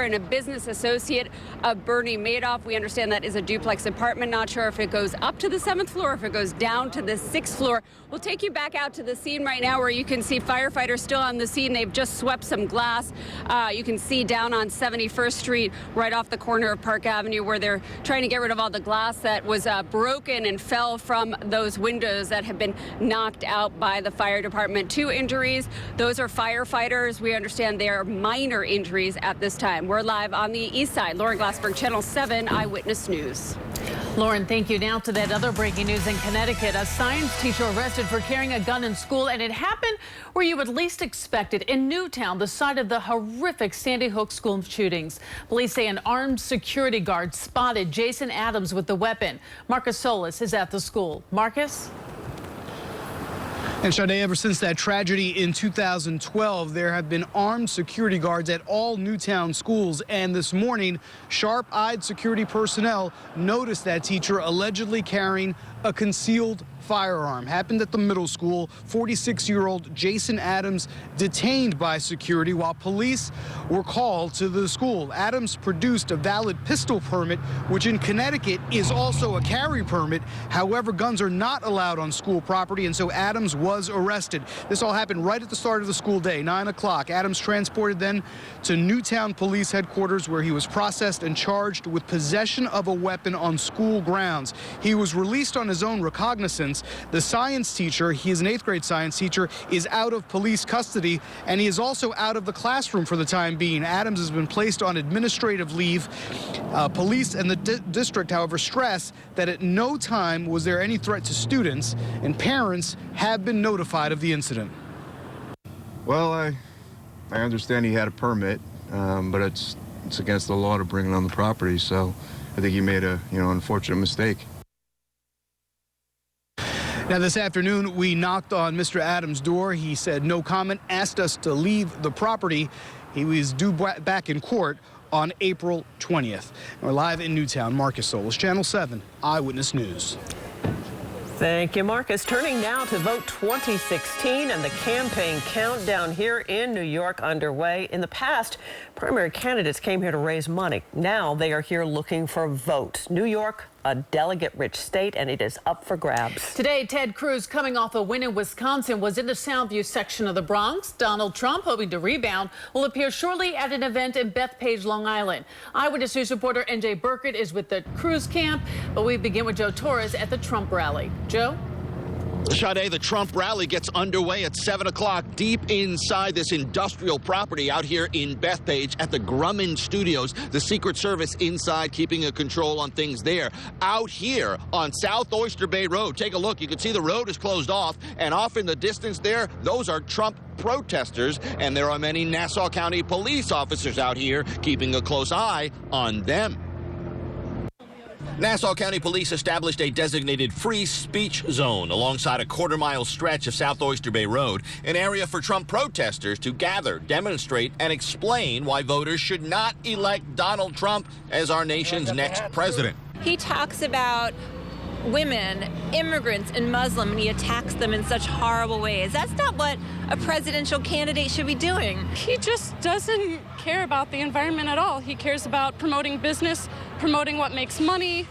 and a business associate of Bernie Madoff. We understand that is a duplex apartment. Not sure if it goes up to the 7th floor or if it goes down to the 6th floor. We'll take you back out to the scene right now where you can see firefighters still on the scene. They've just swept some glass. You can see down on 71st Street, right off the corner of Park Avenue, where they're trying to get rid of all the glass that was broken and fell from those windows that have been knocked out by the fire department. 2 injuries. Those are firefighters. We understand they are minor injuries at this time. We're live on the east side. Lauren Glassberg, Channel 7 Eyewitness News. Lauren, thank you. Now to that other breaking news in Connecticut. A science teacher arrested for carrying a gun in school, and it happened where you would least expect it, in Newtown, the site of the horrific Sandy Hook school shootings. Police say an armed security guard spotted Jason Adams with the weapon. Marcus Solis is at the school. Marcus? And Sade, ever since that tragedy in 2012, there have been armed security guards at all Newtown schools. And this morning, sharp-eyed security personnel noticed that teacher allegedly carrying a concealed firearm. Happened at the middle school. 46-year-old Jason Adams detained by security while police were called to the school. Adams produced a valid pistol permit, which in Connecticut is also a carry permit. However, guns are not allowed on school property, and so Adams was arrested. This all happened right at the start of the school day, 9 o'clock. Adams transported then to Newtown Police Headquarters, where he was processed and charged with possession of a weapon on school grounds. He was released on his own recognizance. The science teacher, he is an 8th grade science teacher, is out of police custody, and he is also out of the classroom for the time being. Adams has been placed on administrative leave. Police and the district, however, stress that at no time was there any threat to students, and parents have been notified of the incident. Well, I understand he had a permit, but it's against the law to bring it on the property, so I think he made a unfortunate mistake. Now, this afternoon, we knocked on Mr. Adams' door. He said no comment, asked us to leave the property. He was due back in court on April 20th. We're live in Newtown. Marcus Solis, Channel 7 Eyewitness News. Thank you, Marcus. Turning now to Vote 2016 and the campaign countdown here in New York underway. In the past, primary candidates came here to raise money. Now they are here looking for votes. New York, a delegate-rich state, and it is up for grabs. Today, Ted Cruz, coming off a win in Wisconsin, was in the Southview section of the Bronx. Donald Trump, hoping to rebound, will appear shortly at an event in Bethpage, Long Island. Eyewitness News reporter NJ Burkett is with the Cruz camp, but we begin with Joe Torres at the Trump rally. Joe? Sade, the Trump rally gets underway at 7 o'clock deep inside this industrial property out here in Bethpage at the Grumman Studios. The Secret Service inside keeping a control on things there. Out here on South Oyster Bay Road, take a look. You can see the road is closed off, and off in the distance there, those are Trump protesters, and there are many Nassau County police officers out here keeping a close eye on them. Nassau County Police established a designated free speech zone alongside a quarter-mile stretch of South Oyster Bay Road, an area for Trump protesters to gather, demonstrate, and explain why voters should not elect Donald Trump as our nation's next president. He talks about women, immigrants, and Muslim, and he attacks them in such horrible ways. That's not what a presidential candidate should be doing. He just doesn't care about the environment at all. He cares about promoting business, promoting what makes money.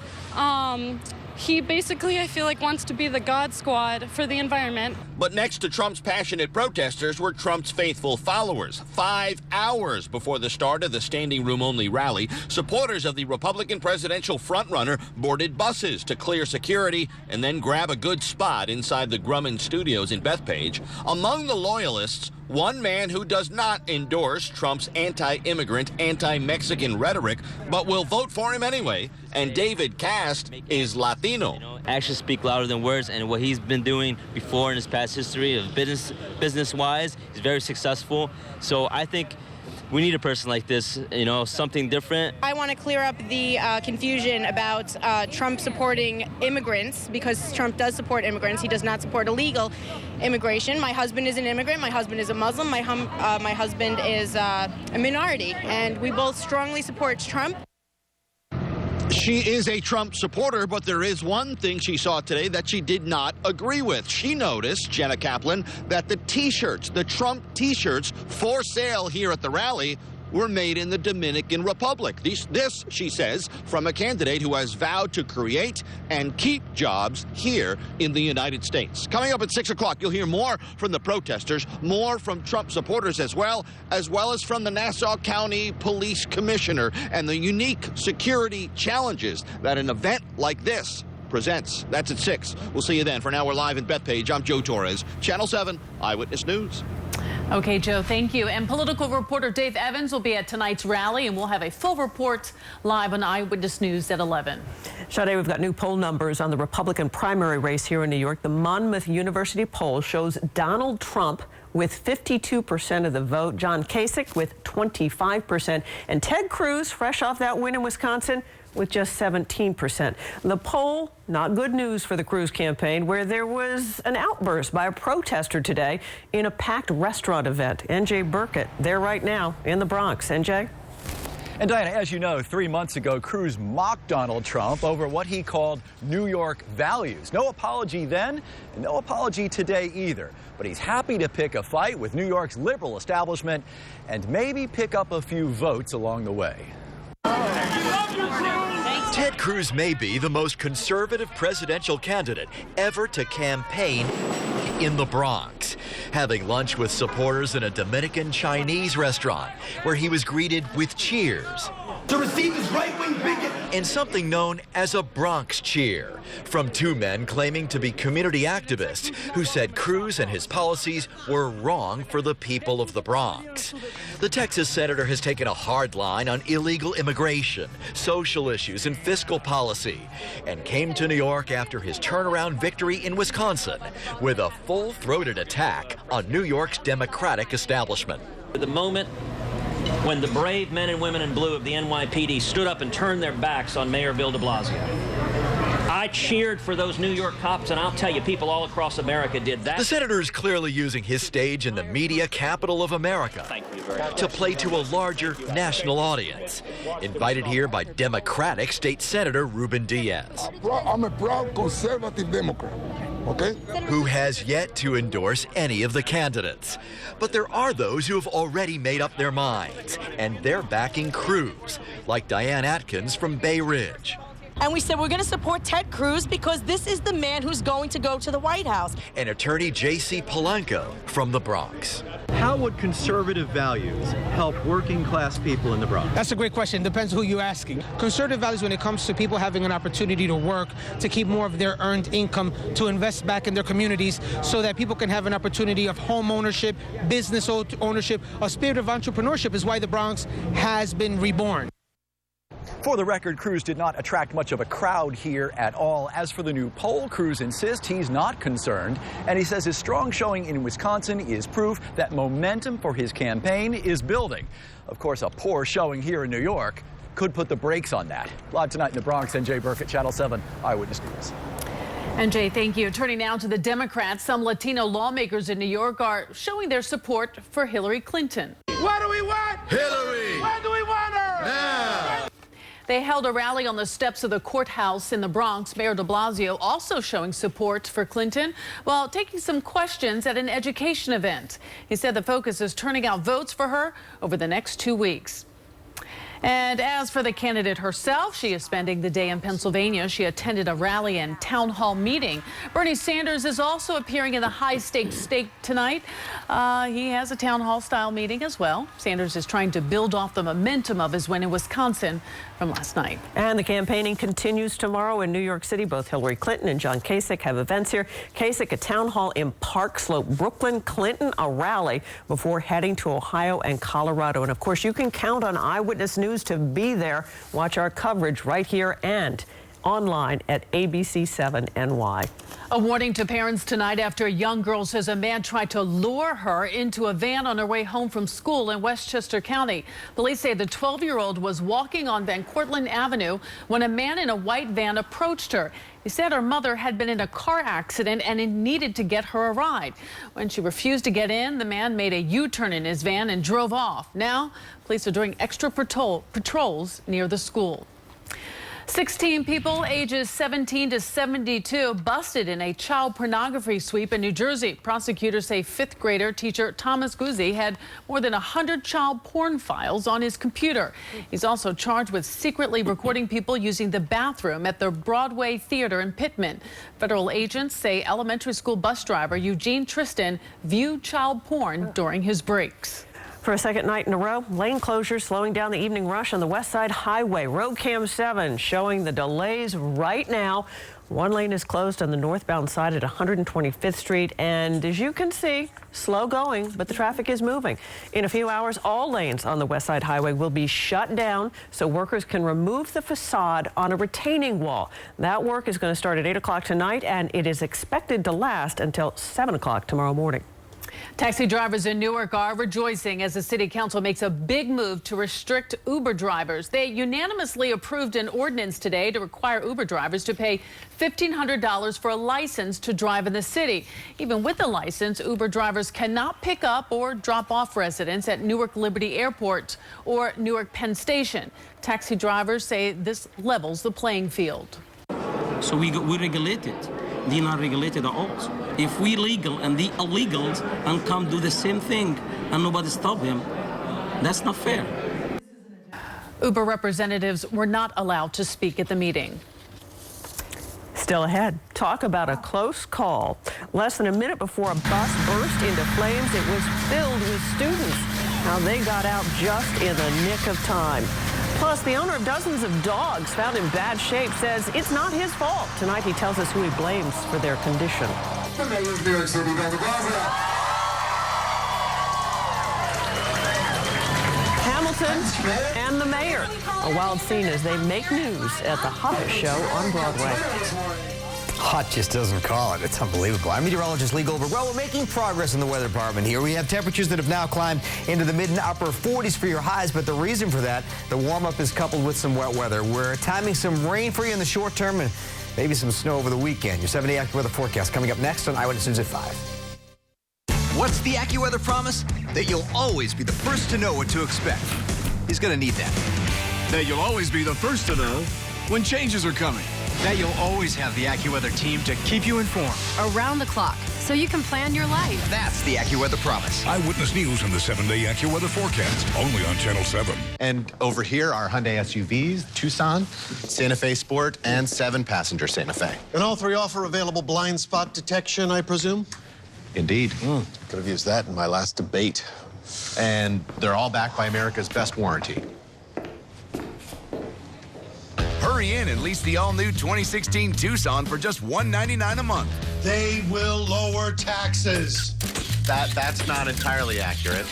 He basically, I feel like, wants to be the God Squad for the environment. But next to Trump's passionate protesters were Trump's faithful followers. 5 hours before the start of the standing room only rally, supporters of the Republican presidential frontrunner boarded buses to clear security and then grab a good spot inside the Grumman Studios in Bethpage. Among the loyalists, one man who does not endorse Trump's anti-immigrant, anti-Mexican rhetoric, but will vote for him anyway. And David Cast is Latino. Actions speak louder than words, and what he's been doing before in his past history of business-wise, he's very successful. So I think we need a person like this, something different. I want to clear up the confusion about Trump supporting immigrants, because Trump does support immigrants. He does not support illegal immigration. My husband is an immigrant. My husband is a Muslim. My husband is a minority, and we both strongly support Trump. She is a Trump supporter, but there is one thing she saw today that she did not agree with. She noticed, Jenna Kaplan, that the T-shirts, the Trump T-shirts for sale here at the rally were made in the Dominican Republic. This, she says, from a candidate who has vowed to create and keep jobs here in the United States. Coming up at 6 o'clock, you'll hear more from the protesters, more from Trump supporters as well as from the Nassau County Police Commissioner and the unique security challenges that an event like this presents. That's at 6. We'll see you then. For now, we're live in Bethpage. I'm Joe Torres, Channel 7 Eyewitness News. Okay, Joe, thank you. And political reporter Dave Evans will be at tonight's rally, and we'll have a full report live on Eyewitness News at 11. Sade, we've got new poll numbers on the Republican primary race here in New York. The Monmouth University poll shows Donald Trump with 52% of the vote, John Kasich with 25%, and Ted Cruz, fresh off that win in Wisconsin, with just 17%. The poll, not good news for the Cruz campaign, where there was an outburst by a protester today in a packed restaurant event. NJ Burkett there right now in the Bronx. NJ? And Diana, as you know, 3 months ago, Cruz mocked Donald Trump over what he called New York values. No apology then, and no apology today either. But he's happy to pick a fight with New York's liberal establishment and maybe pick up a few votes along the way. Ted Cruz may be the most conservative presidential candidate ever to campaign in the Bronx, having lunch with supporters in a Dominican Chinese restaurant where he was greeted with cheers. To receive his right-wing bigot. And something known as a Bronx cheer from two men claiming to be community activists who said Cruz and his policies were wrong for the people of the Bronx. The Texas senator has taken a hard line on illegal immigration, social issues, and fiscal policy, and came to New York after his turnaround victory in Wisconsin with a full-throated attack on New York's Democratic establishment. The moment when the brave men and women in blue of the NYPD stood up and turned their backs on Mayor Bill de Blasio, I cheered for those New York cops, and I'll tell you, people all across America did that. The senator is clearly using his stage in the media capital of America to play to a larger national audience. Invited here by Democratic State Senator Ruben Diaz. I'm a proud conservative Democrat, okay? Who has yet to endorse any of the candidates. But there are those who have already made up their minds, and they're backing Cruz, like Diane Atkins from Bay Ridge. And we said we're going to support Ted Cruz because this is the man who's going to go to the White House. And attorney J.C. Polanco from the Bronx. How would conservative values help working class people in the Bronx? That's a great question. Depends who you're asking. Conservative values when it comes to people having an opportunity to work, to keep more of their earned income, to invest back in their communities so that people can have an opportunity of home ownership, business ownership. A spirit of entrepreneurship is why the Bronx has been reborn. For the record, Cruz did not attract much of a crowd here at all. As for the new poll, Cruz insists he's not concerned, and he says his strong showing in Wisconsin is proof that momentum for his campaign is building. Of course, a poor showing here in New York could put the brakes on that. Live tonight in the Bronx, NJ Burkett, Channel 7 Eyewitness News. NJ, thank you. Turning now to the Democrats, some Latino lawmakers in New York are showing their support for Hillary Clinton. What do we want? Hillary! When do we want her? Now! They held a rally on the steps of the courthouse in the Bronx. Mayor de Blasio also showing support for Clinton while taking some questions at an education event. He said the focus is turning out votes for her over the next 2 weeks. And as for the candidate herself, she is spending the day in Pennsylvania. She attended a rally and town hall meeting. Bernie Sanders is also appearing in the high-stakes state tonight. He has a town hall style meeting as well. Sanders is trying to build off the momentum of his win in Wisconsin from last night. And the campaigning continues tomorrow in New York City. Both Hillary Clinton and John Kasich have events here. Kasich, a town hall in Park Slope, Brooklyn. Clinton, a rally before heading to Ohio and Colorado. And of course, you can count on Eyewitness News to be there. Watch our coverage right here and online at ABC-NY. A warning to parents tonight after a young girl says a man tried to lure her into a van on her way home from school in Westchester County. Police say the 12-year-old was walking on Van Cortlandt Avenue when a man in a white van approached her. He said her mother had been in a car accident and needed to get her a ride. When she refused to get in, the man made a U-turn in his van and drove off. Now, police are doing extra patrols near the school. 16 people ages 17 to 72 busted in a child pornography sweep in New Jersey. Prosecutors say fifth grader teacher Thomas Guzzi had more than 100 child porn files on his computer. He's also charged with secretly recording people using the bathroom at the Broadway Theater in Pittman. Federal agents say elementary school bus driver Eugene Tristan viewed child porn during his breaks. For a second night in a row, lane closures slowing down the evening rush on the West Side Highway. Road Cam 7 showing the delays right now. One lane is closed on the northbound side at 125th Street. And as you can see, slow going, but the traffic is moving. In a few hours, all lanes on the West Side Highway will be shut down so workers can remove the facade on a retaining wall. That work is going to start at 8 o'clock tonight, and it is expected to last until 7 o'clock tomorrow morning. Taxi drivers in Newark are rejoicing as the city council makes a big move to restrict Uber drivers. They unanimously approved an ordinance today to require Uber drivers to pay $1,500 for a license to drive in the city. Even with the license, Uber drivers cannot pick up or drop off residents at Newark Liberty Airport or Newark Penn Station. Taxi drivers say this levels the playing field. So we regulate it. They're not regulated at all. If we legal and the illegals and come do the same thing and nobody stop them, that's not fair. Uber representatives were not allowed to speak at the meeting. Still ahead, talk about a close call. Less than a minute before a bus burst into flames, it was filled with students. How they got out just in the nick of time. Plus, the owner of dozens of dogs found in bad shape says it's not his fault. Tonight, he tells us who he blames for their condition. Hamilton and the mayor. A wild scene as they make news at the Hobbit Show on Broadway. Hot just doesn't call it. It's unbelievable. I'm meteorologist Lee Goldberg. Well, we're making progress in the weather department here. We have temperatures that have now climbed into the mid and upper 40s for your highs, but the reason for that, the warm-up is coupled with some wet weather. We're timing some rain for you in the short term and maybe some snow over the weekend. Your 7-day AccuWeather forecast coming up next on Eyewitness News at 5. What's the AccuWeather promise? That you'll always be the first to know what to expect. He's going to need that. That you'll always be the first to know when changes are coming. That you'll always have the AccuWeather team to keep you informed. Around the clock, so you can plan your life. That's the AccuWeather promise. Eyewitness News and the 7-day AccuWeather forecast, only on Channel 7. And over here are Hyundai SUVs, Tucson, Santa Fe Sport, and 7-passenger Santa Fe. And all three offer available blind spot detection, I presume? Indeed. Could have used that in my last debate. And they're all backed by America's best warranty. Hurry in and lease the all-new 2016 Tucson for just $199 a month. They will lower taxes. That's not entirely accurate.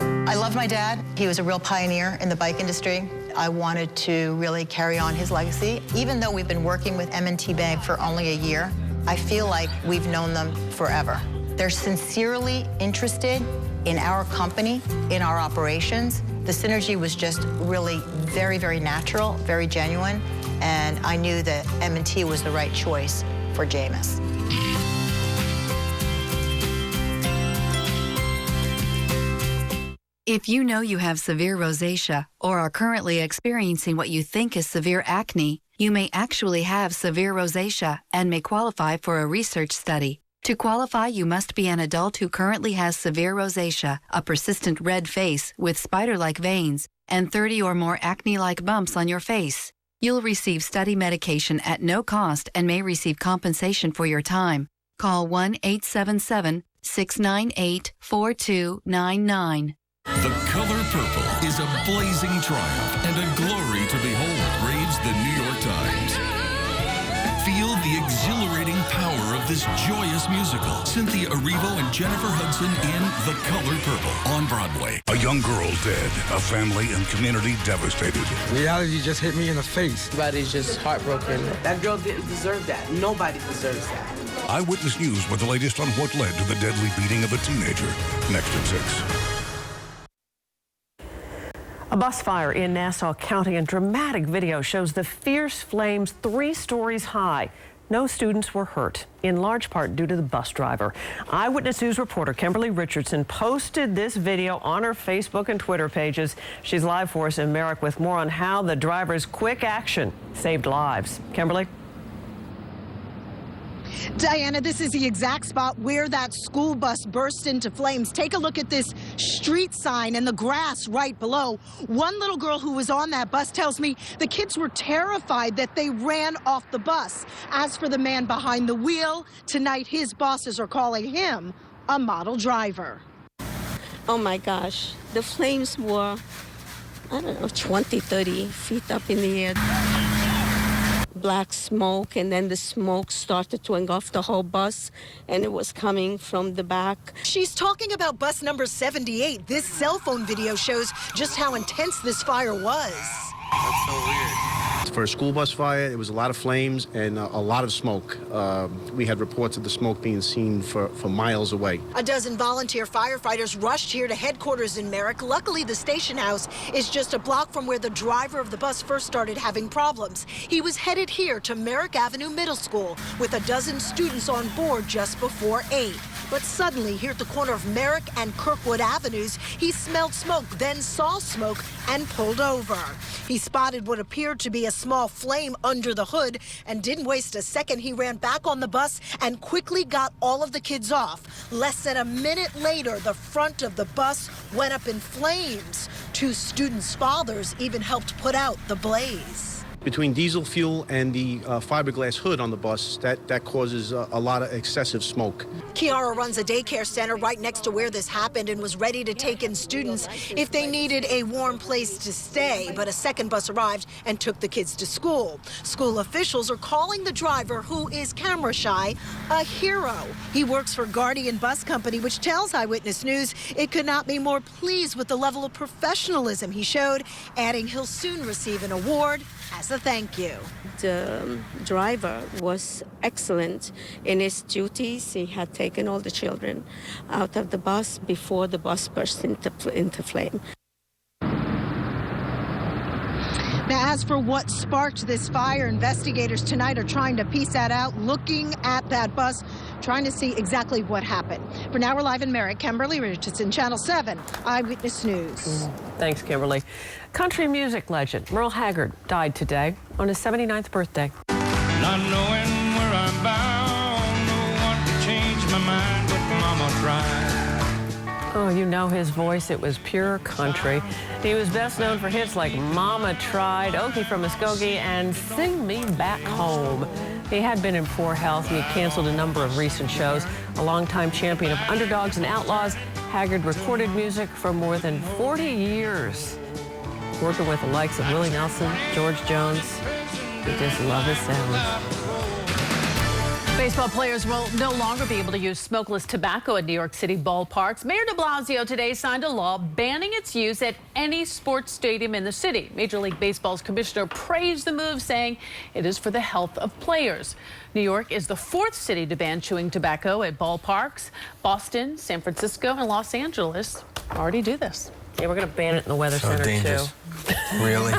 I love my dad. He was a real pioneer in the bike industry. I wanted to really carry on his legacy. Even though we've been working with M&T Bank for only a year, I feel like we've known them forever. They're sincerely interested in our company, in our operations. The synergy was just really very, very natural, very genuine, and I knew that M&T was the right choice for Jameis. If you know you have severe rosacea or are currently experiencing what you think is severe acne, you may actually have severe rosacea and may qualify for a research study. To qualify, you must be an adult who currently has severe rosacea, a persistent red face with spider-like veins, and 30 or more acne-like bumps on your face. You'll receive study medication at no cost and may receive compensation for your time. Call 1-877-698-4299. The color purple is a blazing triumph and a glory to behold, raves the New York Times. Feel the exhilarating power of this joyous musical. Cynthia Erivo and Jennifer Hudson in The Color Purple on Broadway. A young girl dead, a family and community devastated. Reality just hit me in the face. Everybody's just heartbroken. That girl didn't deserve that. Nobody deserves that. Eyewitness News with the latest on what led to the deadly beating of a teenager. Next at 6. A bus fire in Nassau County. A dramatic video shows the fierce flames 3 stories high. No students were hurt, in large part due to the bus driver. Eyewitness News reporter Kimberly Richardson posted this video on her Facebook and Twitter pages. She's live for us in Newark with more on how the driver's quick action saved lives. Kimberly? Diana, this is the exact spot where that school bus burst into flames. Take a look at this street sign and the grass right below. One little girl who was on that bus tells me the kids were terrified that they ran off the bus. As for the man behind the wheel, tonight his bosses are calling him a model driver. Oh my gosh, the flames were, I don't know, 20, 30 feet up in the air. Black smoke, and then the smoke started to engulf the whole bus, and it was coming from the back. She's talking about bus number 78. This cell phone video shows just how intense this fire was. That's so weird. For a school bus fire, it was a lot of flames and a lot of smoke. We had reports of the smoke being seen for miles away. A dozen volunteer firefighters rushed here to headquarters in Newark. Luckily, the station house is just a block from where the driver of the bus first started having problems. He was headed here to Merrick Avenue Middle School with a dozen students on board just before 8. But suddenly, here at the corner of Merrick and Kirkwood Avenues, he smelled smoke, then saw smoke and pulled over. He spotted what appeared to be a small flame under the hood and didn't waste a second. He ran back on the bus and quickly got all of the kids off. Less than a minute later, the front of the bus went up in flames. Two students' fathers even helped put out the blaze. Between diesel fuel and the fiberglass hood on the bus, that causes a lot of excessive smoke. Kiara runs a daycare center right next to where this happened and was ready to take in students if they needed a warm place to stay. But a second bus arrived and took the kids to school. School officials are calling the driver, who is camera shy, a hero. He works for Guardian Bus Company, which tells Eyewitness News it could not be more pleased with the level of professionalism he showed, adding he'll soon receive an award as a thank you. The driver was excellent in his duties. He had taken all the children out of the bus before the bus burst into flame. Now, as for what sparked this fire, investigators tonight are trying to piece that out, looking at that bus, trying to see exactly what happened. For now, we're live in Merrick. Kimberly Richardson, Channel 7, Eyewitness News. Thanks, Kimberly. Country music legend Merle Haggard died today on his 79th birthday. Not knowing where I'm bound, no one can change my mind, but Mama tried. Oh, you know his voice. It was pure country. He was best known for hits like Mama Tried, Okie from Muskogee, and Sing Me Back Home. He had been in poor health. He had canceled a number of recent shows. A longtime champion of underdogs and outlaws, Haggard recorded music for more than 40 years, working with the likes of Willie Nelson, George Jones. We just love his sound. Baseball players will no longer be able to use smokeless tobacco at New York City ballparks. Mayor de Blasio today signed a law banning its use at any sports stadium in the city. Major League Baseball's commissioner praised the move, saying it is for the health of players. New York is the 4th city to ban chewing tobacco at ballparks. Boston, San Francisco, and Los Angeles already do this. Yeah, we're going to ban it in the Weather Center, dangerous. too. Really?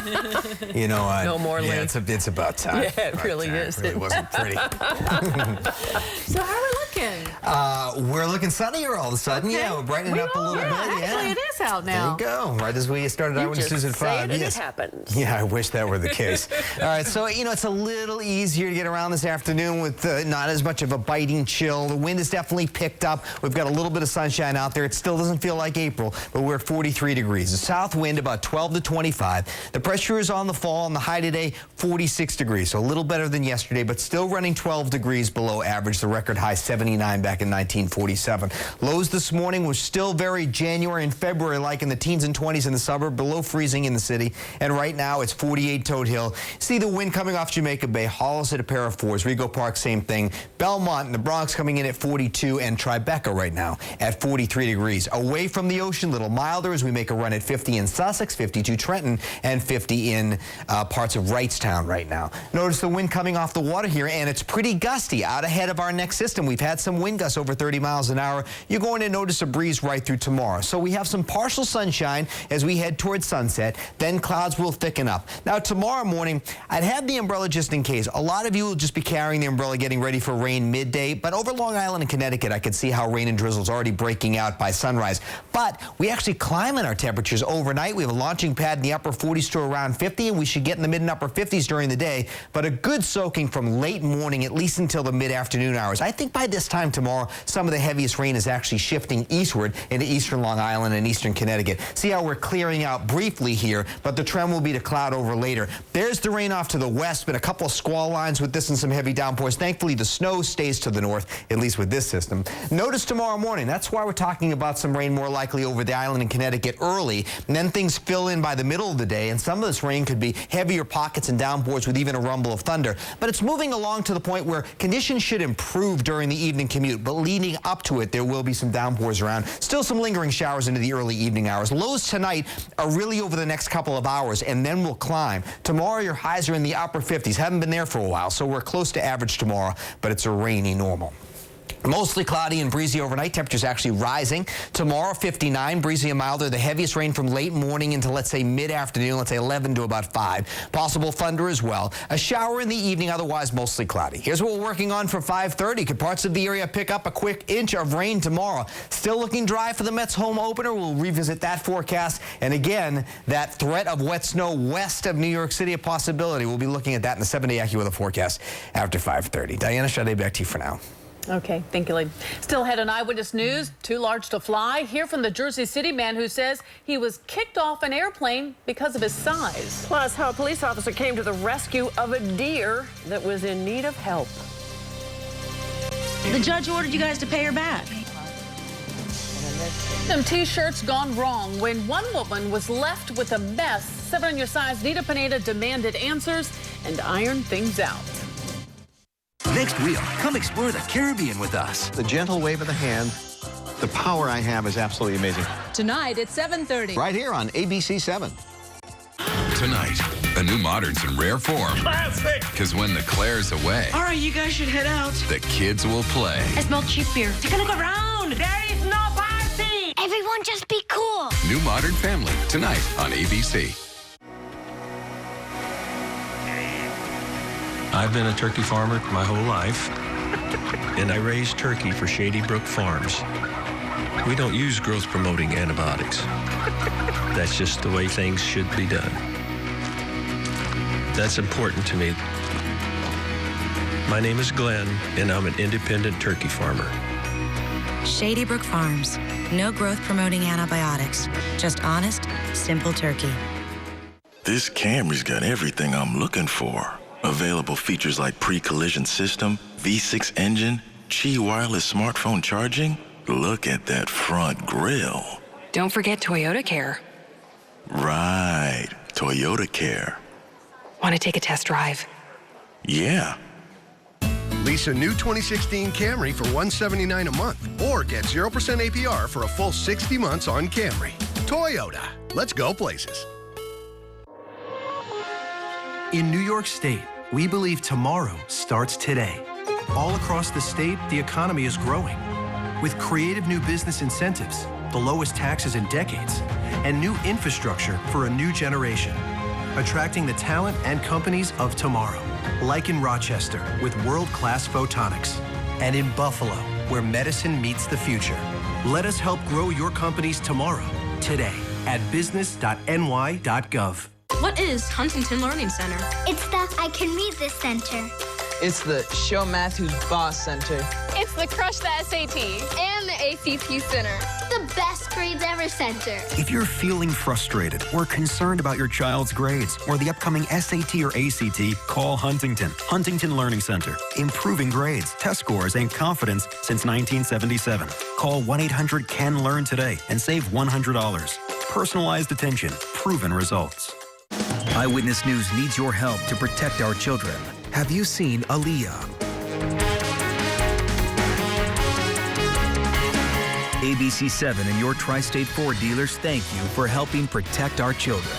You know, no more, yeah, Lynn. it's about time. Yeah, it really is. It really wasn't pretty. So how are we looking? We're looking sunnier all of a sudden. Okay. Yeah, we're brightening up a little bit. Actually, it is out now. There you go. Right as we started Eyewitness News at 5. Yes. It happens. Yeah, I wish that were the case. All right, so, you know, it's a little easier to get around this afternoon with not as much of a biting chill. The wind has definitely picked up. We've got a little bit of sunshine out there. It still doesn't feel like April, but we're at 43 degrees. The south wind about 12 to 25. The pressure is on the fall, and the high today, 46 degrees. So a little better than yesterday, but still running 12 degrees below average. The record high 79 back in 1947. Lows this morning was still very January and February like in the teens and 20s in the suburb, below freezing in the city. And right now it's 48 Toad Hill. See the wind coming off Jamaica Bay. Hollis at a pair of 4s. Rego Park, same thing. Belmont and the Bronx coming in at 42, and Tribeca right now at 43 degrees. Away from the ocean, little milder as we make a run at 50 in Sussex, 52 Trenton, and 50 in parts of Wrightstown right now. Notice the wind coming off the water here, and it's pretty gusty out ahead of our next system. We've had some wind gusts over 30 30 miles an hour. You're going to notice a breeze right through tomorrow. So we have some partial sunshine as we head towards sunset. Then clouds will thicken up. Now, tomorrow morning, I'd have the umbrella just in case. A lot of you will just be carrying the umbrella getting ready for rain midday. But over Long Island and Connecticut, I could see how rain and drizzle is already breaking out by sunrise. But we actually climb in our temperatures overnight. We have a launching pad in the upper 40s to around 50, and we should get in the mid and upper 50s during the day. But a good soaking from late morning, at least until the mid-afternoon hours. I think by this time tomorrow, some of the heaviest rain is actually shifting eastward into eastern Long Island and eastern Connecticut. See how we're clearing out briefly here, but the trend will be to cloud over later. There's the rain off to the west, but a couple of squall lines with this and some heavy downpours. Thankfully, the snow stays to the north, at least with this system. Notice tomorrow morning, that's why we're talking about some rain more likely over the island in Connecticut early, and then things fill in by the middle of the day, and some of this rain could be heavier pockets and downpours with even a rumble of thunder. But it's moving along to the point where conditions should improve during the evening commute, but leading up to it, there will be some downpours around. Still some lingering showers into the early evening hours. Lows tonight are really over the next couple of hours, and then we'll climb. Tomorrow, your highs are in the upper 50s. Haven't been there for a while, so we're close to average tomorrow, but it's a rainy normal. Mostly cloudy and breezy overnight. Temperatures actually rising. Tomorrow, 59, breezy and milder. The heaviest rain from late morning into, let's say, mid-afternoon, let's say 11 to about 5. Possible thunder as well. A shower in the evening, otherwise mostly cloudy. Here's what we're working on for 5:30. Could parts of the area pick up a quick inch of rain tomorrow? Still looking dry for the Mets home opener. We'll revisit that forecast. And again, that threat of wet snow west of New York City, a possibility. We'll be looking at that in the 7-day AccuWeather forecast after 5:30. Diana, Sade, back to you for now. Okay, thank you, Lee. Still ahead on Eyewitness News, too large to fly. Hear from the Jersey City man who says he was kicked off an airplane because of his size. Plus, how a police officer came to the rescue of a deer that was in need of help. The judge ordered you guys to pay her back. Some T-shirts gone wrong when one woman was left with a mess. 7 on your sides. Nita Pineda demanded answers and ironed things out. Next wheel, come explore the Caribbean with us. The gentle wave of the hand, the power I have is absolutely amazing. Tonight at 7:30. Right here on ABC7. Tonight, a new Moderns in rare form. Classic! Because when the Claire's away, All right, you guys should head out. the kids will play. I smell cheap beer. Take a look around. There is no party! Everyone just be cool. New Modern Family, tonight on ABC. I've been a turkey farmer my whole life, and I raise turkey for Shady Brook Farms. We don't use growth-promoting antibiotics. That's just the way things should be done. That's important to me. My name is Glenn, and I'm an independent turkey farmer. Shady Brook Farms. No growth-promoting antibiotics. Just honest, simple turkey. This Camry's got everything I'm looking for. Available features like pre-collision system, V6 engine, Qi wireless smartphone charging. Look at that front grille. Don't forget Toyota Care. Right, Toyota Care. Want to take a test drive? Yeah. Lease a new 2016 Camry for $179 a month or get 0% APR for a full 60 months on Camry. Toyota, let's go places. In New York State, we believe tomorrow starts today. All across the state, the economy is growing. With creative new business incentives, the lowest taxes in decades, and new infrastructure for a new generation. Attracting the talent and companies of tomorrow. Like in Rochester, with world-class photonics. And in Buffalo, where medicine meets the future. Let us help grow your companies tomorrow, today, at business.ny.gov. What is Huntington Learning Center? It's the I Can Read This Center. It's the Show Matthew's Boss Center. It's the Crush the SAT and the ACT Center. The Best Grades Ever Center. If you're feeling frustrated or concerned about your child's grades or the upcoming SAT or ACT, call Huntington. Huntington Learning Center. Improving grades, test scores, and confidence since 1977. Call 1-800-CAN-LEARN today and save $100. Personalized attention, proven results. Eyewitness News needs your help to protect our children. Have you seen Aaliyah? ABC7 and your Tri-State Ford dealers thank you for helping protect our children.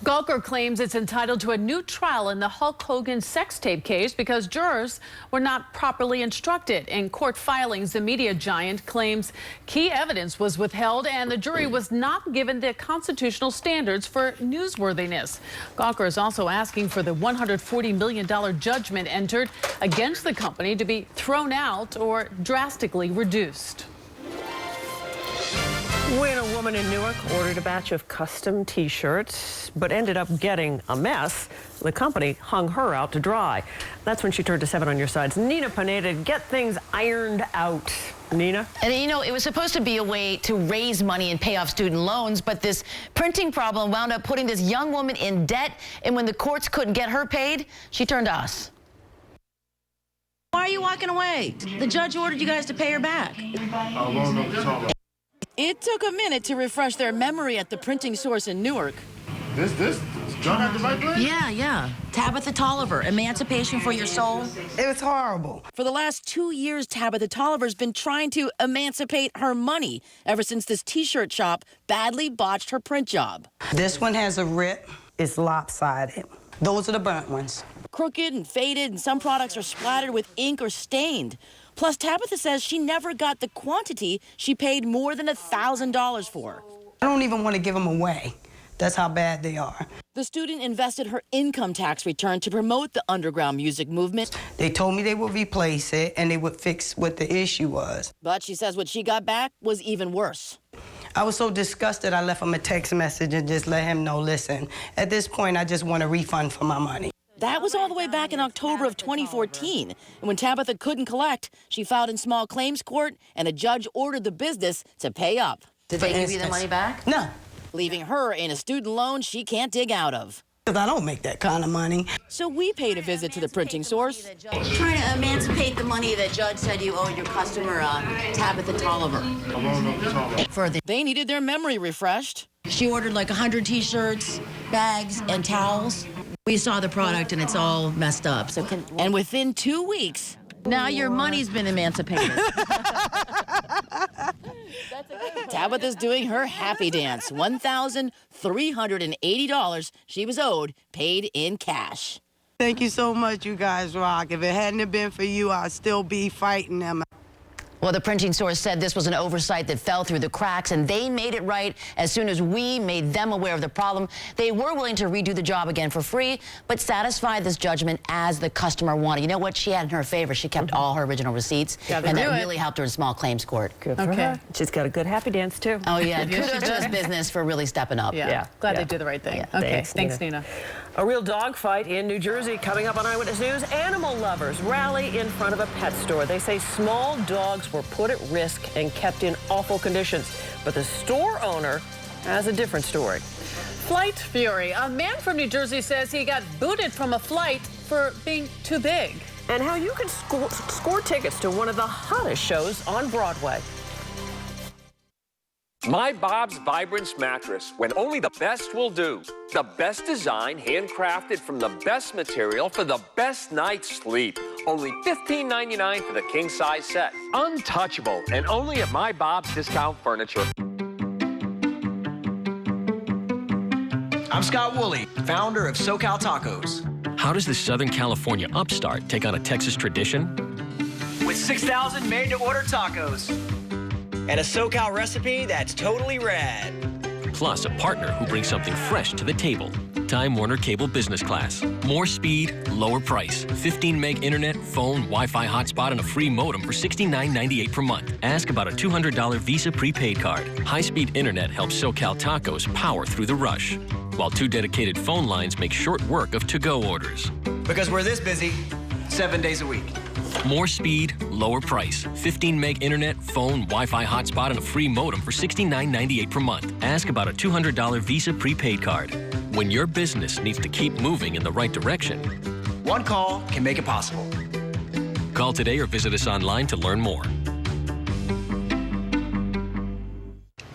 Gawker claims it's entitled to a new trial in the Hulk Hogan sex tape case because jurors were not properly instructed. In court filings, the media giant claims key evidence was withheld and the jury was not given the constitutional standards for newsworthiness. Gawker is also asking for the $140 million judgment entered against the company to be thrown out or drastically reduced. When a woman in Newark ordered a batch of custom T-shirts, but ended up getting a mess, the company hung her out to dry. That's when she turned to 7 on Your Side's Nina Pineda to get things ironed out. Nina? And you know, it was supposed to be a way to raise money and pay off student loans, but this printing problem wound up putting this young woman in debt, and when the courts couldn't get her paid, she turned to us. Why are you walking away? The judge ordered you guys to pay her back. It took a minute to refresh their memory at the printing source in Newark. This John at the right place? Yeah. Tabitha Tolliver, Emancipation for Your Soul. It was horrible. For the last 2 years, Tabitha Tolliver's been trying to emancipate her money ever since this T-shirt shop badly botched her print job. This one has a rip. It's lopsided. Those are the burnt ones. Crooked and faded, and some products are splattered with ink or stained. Plus, Tabitha says she never got the quantity she paid more than $1,000 for. I don't even want to give them away. That's how bad they are. The student invested her income tax return to promote the underground music movement. They told me they would replace it and they would fix what the issue was. But she says what she got back was even worse. I was so disgusted, I left him a text message and just let him know, listen, at this point, I just want a refund for my money. That was all the way back in October of 2014. And when Tabitha couldn't collect, she filed in small claims court, and a judge ordered the business to pay up. Did they give you the money back? No. Leaving her in a student loan she can't dig out of. Because I don't make that kind of money. So we paid a visit to the printing source. Trying to emancipate the money that judge said you owed your customer, Tabitha Tolliver. They needed their memory refreshed. She ordered like 100 T-shirts, bags, and towels. We saw the product and it's all messed up. And within 2 weeks, now your money's been emancipated. Tabitha's doing her happy dance. $1,380 she was owed, paid in cash. Thank you so much, you guys rock. If it hadn't been for you, I'd still be fighting them. Well, the printing source said this was an oversight that fell through the cracks, and they made it right as soon as we made them aware of the problem. They were willing to redo the job again for free, but satisfied this judgment as the customer wanted. You know what she had in her favor? She kept all her original receipts, and that really helped her in small claims court. Good for her. She's got a good happy dance, too. Oh, yeah. Kudos to this business for really stepping up. Glad they did the right thing. Yeah. Okay, thanks, Nina. A real dogfight in New Jersey coming up on Eyewitness News. Animal lovers rally in front of a pet store. They say small dogs were put at risk and kept in awful conditions. But the store owner has a different story. Flight fury. A man from New Jersey says he got booted from a flight for being too big. And how you can score tickets to one of the hottest shows on Broadway. My Bob's Vibrance mattress, when only the best will do. The best design, handcrafted from the best material for the best night's sleep. Only $15.99 for the king-size set. Untouchable, and only at My Bob's Discount Furniture. I'm Scott Woolley, founder of SoCal Tacos. How does this Southern California upstart take on a Texas tradition? With 6,000 made-to-order tacos. And a SoCal recipe that's totally rad. Plus, a partner who brings something fresh to the table. Time Warner Cable Business Class. More speed, lower price. 15 meg internet, phone, Wi-Fi hotspot, and a free modem for $69.98 per month. Ask about a $200 Visa prepaid card. High-speed internet helps SoCal Tacos power through the rush, while 2 dedicated phone lines make short work of to-go orders. Because we're this busy, 7 days a week. More speed, lower price. 15 meg internet, phone, Wi-Fi hotspot, and a free modem for $69.98 per month. Ask about a $200 Visa prepaid card. When your business needs to keep moving in the right direction, one call can make it possible. Call today or visit us online to learn more.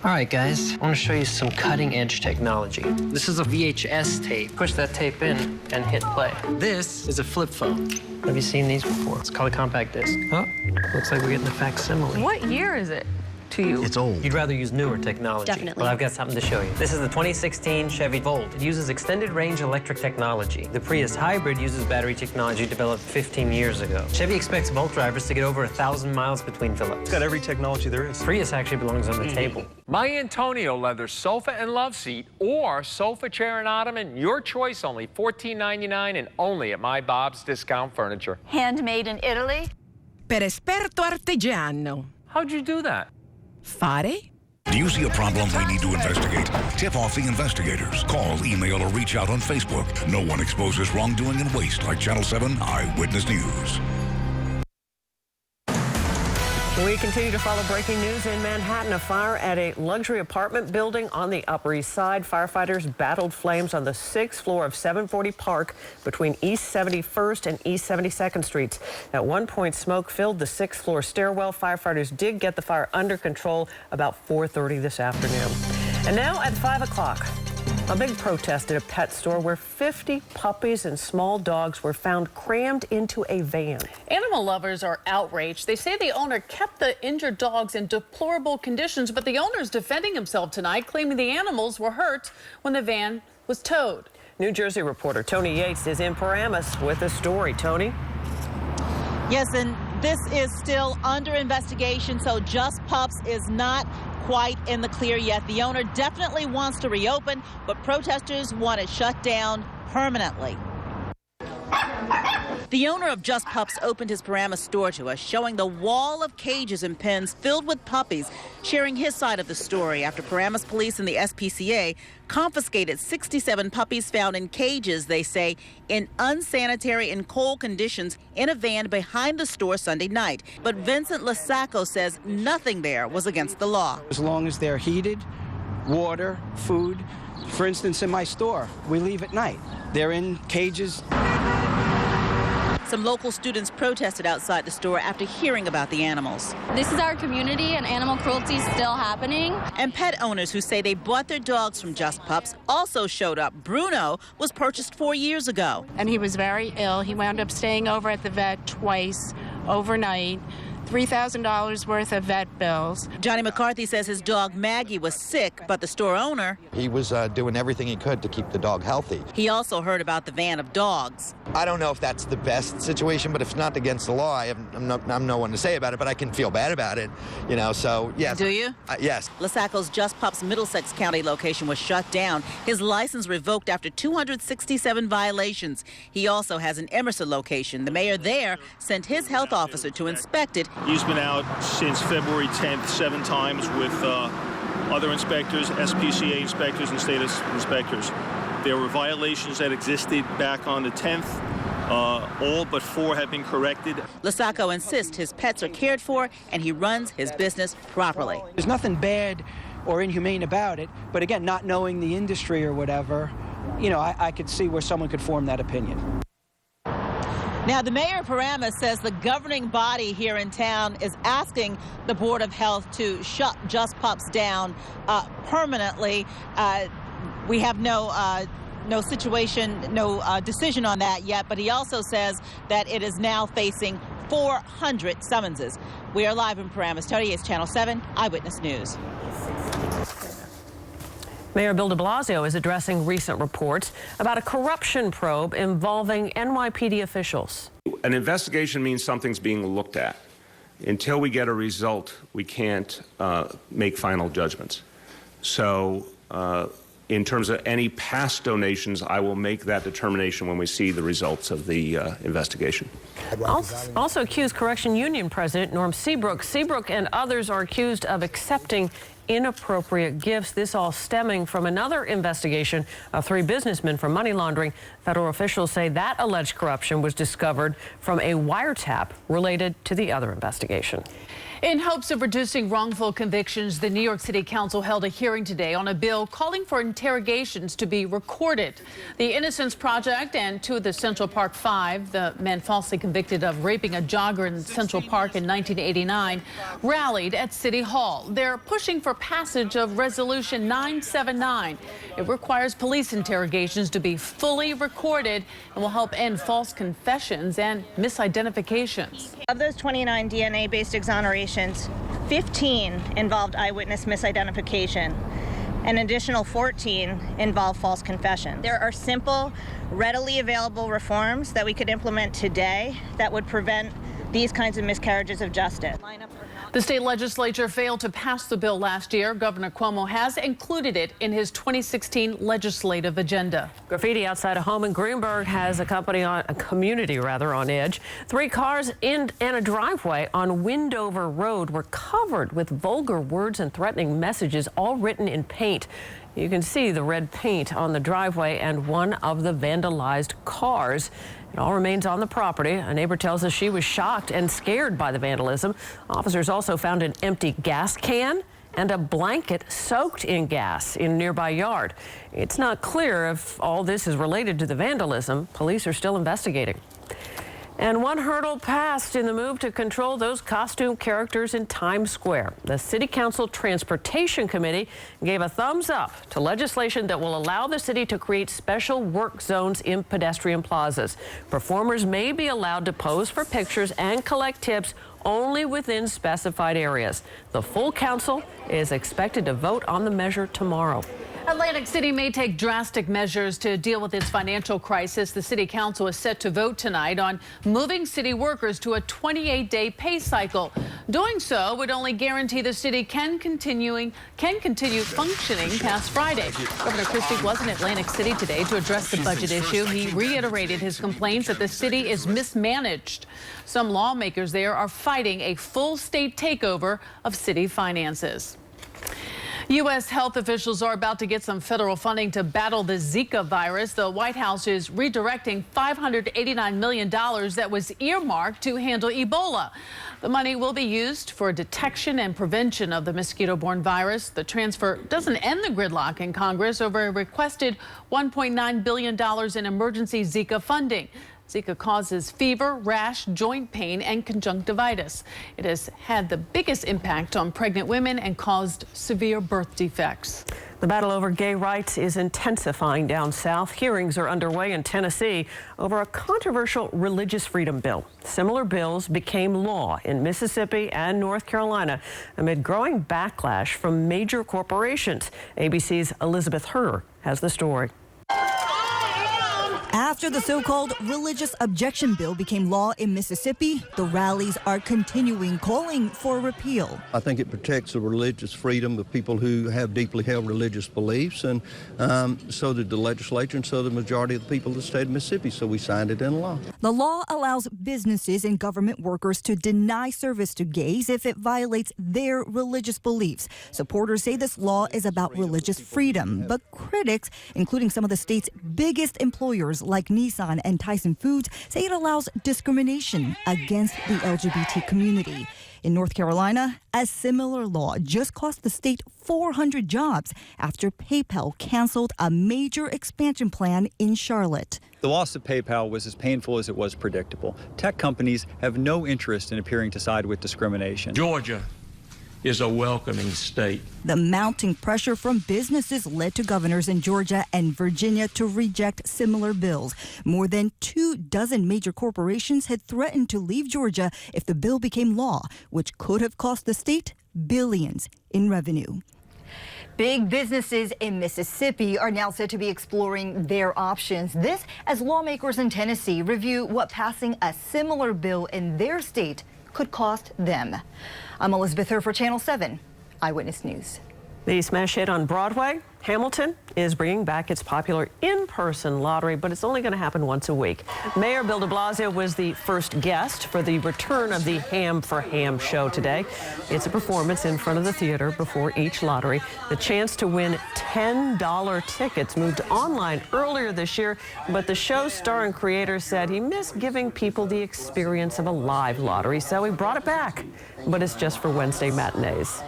All right, guys, I want to show you some cutting-edge technology. This is a VHS tape. Push that tape in and hit play. This is a flip phone. Have you seen these before? It's called a compact disc. Oh, looks like we're getting a facsimile. What year is it? to you? It's old. You'd rather use newer technology. Definitely. Well, I've got something to show you. This is the 2016 Chevy Volt. It uses extended range electric technology. The Prius Hybrid uses battery technology developed 15 years ago. Chevy expects Volt drivers to get over 1,000 miles between fill-ups. It's got every technology there is. Prius actually belongs on the table. My Antonio leather sofa and love seat or sofa chair and ottoman, your choice, only $14.99 and only at my Bob's Discount Furniture. Handmade in Italy? Per esperto artigiano. How'd you do that? Fare? Do you see a problem we need to investigate? Tip off the investigators. Call, email, or reach out on Facebook. No one exposes wrongdoing and waste like Channel 7 Eyewitness News. We continue to follow breaking news in Manhattan. A fire at a luxury apartment building on the Upper East Side. Firefighters battled flames on the 6th floor of 740 Park between East 71st and East 72nd Streets. At one point, smoke filled the 6th floor stairwell. Firefighters did get the fire under control about 4:30 this afternoon. And now at 5 o'clock. A big protest at a pet store where 50 puppies and small dogs were found crammed into a van. Animal lovers are outraged. They say the owner kept the injured dogs in deplorable conditions, but the owner is defending himself tonight, claiming the animals were hurt when the van was towed. New Jersey reporter Tony Yates is in Paramus with the story. Tony? Yes, and this is still under investigation, so Just Pups is not quite in the clear yet. The owner definitely wants to reopen, but protesters want it shut down permanently. The owner of Just Pups opened his Paramus store to us, showing the wall of cages and pens filled with puppies, sharing his side of the story after Paramus police and the SPCA confiscated 67 puppies found in cages, they say, in unsanitary and cold conditions in a van behind the store Sunday night. But Vincent Lasacco says nothing there was against the law. As long as they're heated, water, food. For instance, in my store, we leave at night. They're in cages. Some local students protested outside the store after hearing about the animals. This is our community and animal cruelty is still happening. And pet owners who say they bought their dogs from Just Pups also showed up. Bruno was purchased 4 years ago. And he was very ill. He wound up staying over at the vet twice overnight. $3,000 worth of vet bills. Johnny McCarthy says his dog Maggie was sick, but the store owner... He was doing everything he could to keep the dog healthy. He also heard about the van of dogs. I don't know if that's the best situation, but if it's not against the law, I'm no one to say about it, but I can feel bad about it, you know, so yes. Do you? Yes. Lasacco's Just Pups Middlesex County location was shut down. His license revoked after 267 violations. He also has an Emerson location. The mayor there sent his health officer to inspect it. He's been out since February 10th 7 times with other inspectors, SPCA inspectors, and state inspectors. There were violations that existed back on the 10th. All but 4 have been corrected. Lasacco insists his pets are cared for and he runs his business properly. There's nothing bad or inhumane about it, but again, not knowing the industry or whatever, you know, I could see where someone could form that opinion. Now, the mayor of Paramus says the governing body here in town is asking the Board of Health to shut Just Pups down permanently. We have no decision on that yet, but he also says that it is now facing 400 summonses. We are live in Paramus. Tony Yates, Channel 7 Eyewitness News. Mayor Bill de Blasio is addressing recent reports about a corruption probe involving NYPD officials. An investigation means something's being looked at. Until we get a result, we can't make final judgments. So in terms of any past donations, I will make that determination when we see the results of the investigation. Also accused Correction Union President Norm Seabrook. Seabrook and others are accused of accepting inappropriate gifts. This all stemming from another investigation of 3 businessmen for money laundering. Federal officials say that alleged corruption was discovered from a wiretap related to the other investigation. In hopes of reducing wrongful convictions, the New York City Council held a hearing today on a bill calling for interrogations to be recorded. The Innocence Project and 2 of the Central Park 5, the men falsely convicted of raping a jogger in Central Park in 1989, rallied at City Hall. They're pushing for passage of Resolution 979. It requires police interrogations to be fully recorded and will help end false confessions and misidentifications. Of those 29 DNA-based exonerations, 15 involved eyewitness misidentification. An additional 14 involve false confessions. There are simple, readily available reforms that we could implement today that would prevent these kinds of miscarriages of justice. The state legislature failed to pass the bill last year. Governor Cuomo has included it in his 2016 legislative agenda. Graffiti outside a home in Greenberg has a community on edge. 3 cars and a driveway on Windover Road were covered with vulgar words and threatening messages, all written in paint. You can see the red paint on the driveway and one of the vandalized cars. It all remains on the property. A neighbor tells us she was shocked and scared by the vandalism. Officers also found an empty gas can and a blanket soaked in gas in a nearby yard. It's not clear if all this is related to the vandalism. Police are still investigating. And one hurdle passed in the move to control those costume characters in Times Square. The City Council Transportation Committee gave a thumbs up to legislation that will allow the city to create special work zones in pedestrian plazas. Performers may be allowed to pose for pictures and collect tips only within specified areas. The full council is expected to vote on the measure tomorrow. Atlantic City may take drastic measures to deal with its financial crisis. The city council is set to vote tonight on moving city workers to a 28-day pay cycle. Doing so would only guarantee the city can continue functioning past Friday. Governor Christie was in Atlantic City today to address the budget issue. He reiterated his complaints that the city is mismanaged. Some lawmakers there are fighting a full state takeover of city finances. U.S. health officials are about to get some federal funding to battle the Zika virus. The White House is redirecting $589 million that was earmarked to handle Ebola. The money will be used for detection and prevention of the mosquito-borne virus. The transfer doesn't end the gridlock in Congress over a requested $1.9 billion in emergency Zika funding. Zika causes fever, rash, joint pain, and conjunctivitis. It has had the biggest impact on pregnant women and caused severe birth defects. The battle over gay rights is intensifying down south. Hearings are underway in Tennessee over a controversial religious freedom bill. Similar bills became law in Mississippi and North Carolina amid growing backlash from major corporations. ABC's Elizabeth Herr has the story. After the so-called religious objection bill became law in Mississippi, the rallies are continuing, calling for repeal. I think it protects the religious freedom of people who have deeply held religious beliefs, and so did the legislature, and so the majority of the people of the state of Mississippi, so we signed it into law. The law allows businesses and government workers to deny service to gays if it violates their religious beliefs. Supporters say this law is about religious freedom, but critics, including some of the state's biggest employers like Nissan and Tyson Foods, say it allows discrimination against the LGBT community. In North Carolina, a similar law just cost the state 400 jobs after PayPal canceled a major expansion plan in Charlotte. The loss of PayPal was as painful as it was predictable. Tech companies have no interest in appearing to side with discrimination. Georgia is a welcoming state. The mounting pressure from businesses led to governors in Georgia and Virginia to reject similar bills. More than 24 major corporations had threatened to leave Georgia if the bill became law, which could have cost the state billions in revenue. Big businesses in Mississippi are now said to be exploring their options. This as lawmakers in Tennessee review what passing a similar bill in their state could cost them. I'm Elizabeth Herr for Channel 7 Eyewitness News. The smash hit on Broadway, Hamilton, is bringing back its popular in-person lottery, but it's only going to happen once a week. Mayor Bill de Blasio was the first guest for the return of the Ham for Ham show today. It's a performance in front of the theater before each lottery. The chance to win $10 tickets moved online earlier this year, but the show's star and creator said he missed giving people the experience of a live lottery, so he brought it back. But it's just for Wednesday matinees.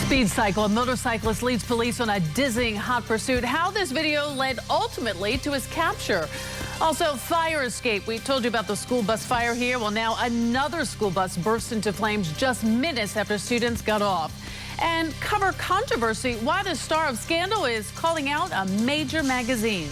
Speed cycle. A motorcyclist leads police on a dizzying hot pursuit. How this video led ultimately to his capture. Also, fire escape. We told you about the school bus fire here. Well, now another school bus burst into flames just minutes after students got off. And cover controversy why the star of Scandal is calling out a major magazine.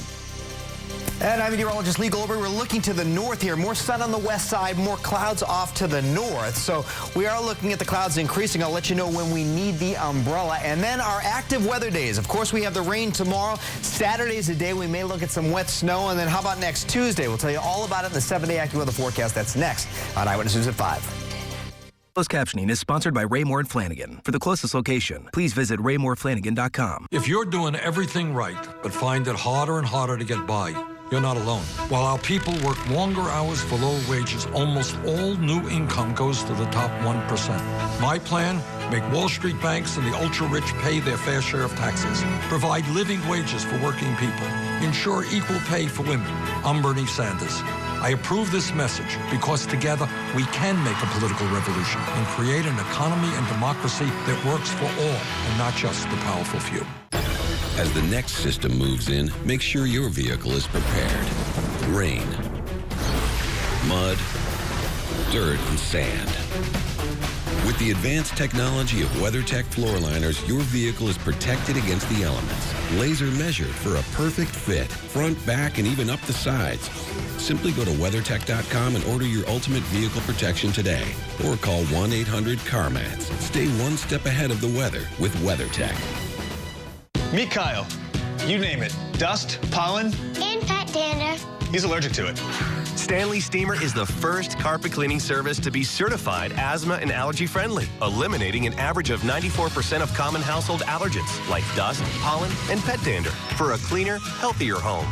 And I'm meteorologist Lee Goldberg. We're looking to the north here. More sun on the west side, more clouds off to the north. So we are looking at the clouds increasing. I'll let you know when we need the umbrella. And then our active weather days. Of course, we have the rain tomorrow. Saturday's a day we may look at some wet snow. And then how about next Tuesday? We'll tell you all about it in the 7-day AccuWeather forecast. That's next on Eyewitness News at 5. Closed captioning is sponsored by Raymore and Flanagan. For the closest location, please visit RaymoreFlanagan.com. If you're doing everything right, but find it harder and harder to get by, you're not alone. While our people work longer hours for lower wages, almost all new income goes to the top 1%. My plan? Make Wall Street banks and the ultra-rich pay their fair share of taxes. Provide living wages for working people. Ensure equal pay for women. I'm Bernie Sanders. I approve this message because together we can make a political revolution and create an economy and democracy that works for all and not just the powerful few. As the next system moves in, make sure your vehicle is prepared. Rain, mud, dirt, and sand. With the advanced technology of WeatherTech floor liners, your vehicle is protected against the elements. Laser measured for a perfect fit, front, back, and even up the sides. Simply go to WeatherTech.com and order your ultimate vehicle protection today. Or call 1-800-CarMats. Stay one step ahead of the weather with WeatherTech. Meet Kyle. You name it. Dust, pollen, and pet dander. He's allergic to it. Stanley Steamer is the first carpet cleaning service to be certified asthma and allergy friendly, eliminating an average of 94% of common household allergens like dust, pollen, and pet dander for a cleaner, healthier home.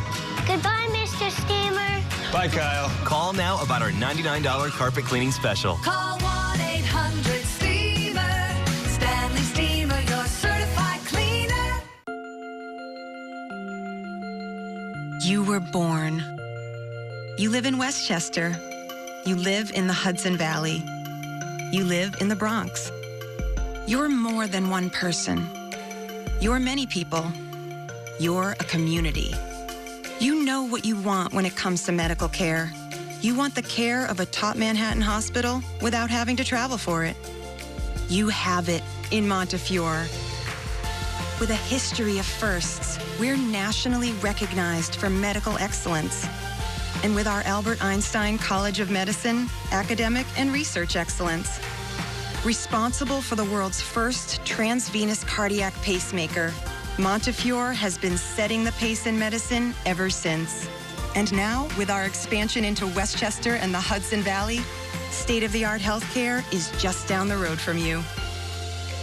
Goodbye, Mr. Steamer. Bye, Kyle. Call now about our $99 carpet cleaning special. Call 1-800-STEAMER. Stanley Steamer, your certified cleaner. You were born. You live in Westchester. You live in the Hudson Valley. You live in the Bronx. You're more than one person. You're many people. You're a community. You know what you want when it comes to medical care. You want the care of a top Manhattan hospital without having to travel for it. You have it in Montefiore. With a history of firsts, we're nationally recognized for medical excellence. And with our Albert Einstein College of Medicine, academic and research excellence. Responsible for the world's first transvenous cardiac pacemaker, Montefiore has been setting the pace in medicine ever since. And now, with our expansion into Westchester and the Hudson Valley, state-of-the-art healthcare is just down the road from you.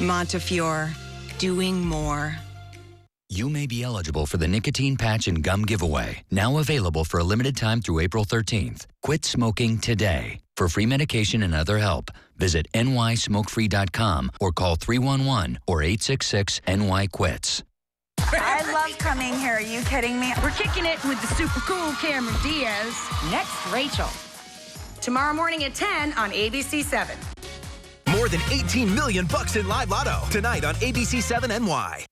Montefiore, doing more. You may be eligible for the nicotine patch and gum giveaway, now available for a limited time through April 13th. Quit smoking today. For free medication and other help, visit nysmokefree.com or call 311 or 866-NY-QUITS. I love coming here. Are you kidding me? We're kicking it with the super cool Cameron Diaz. Next, Rachel. Tomorrow morning at 10 on ABC7. More than $18 million in Live Lotto tonight on ABC7NY.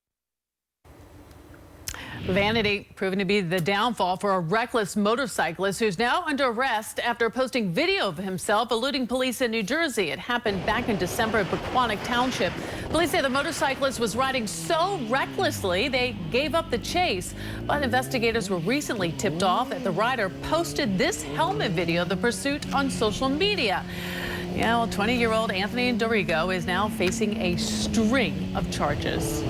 Vanity proving to be the downfall for a reckless motorcyclist who's now under arrest after posting video of himself eluding police in New Jersey. It happened back in December at Pequannock Township. Police say the motorcyclist was riding so recklessly they gave up the chase. But investigators were recently tipped off that the rider posted this helmet video of the pursuit on social media. Yeah, well, 20-year-old Anthony Dorigo is now facing a string of charges.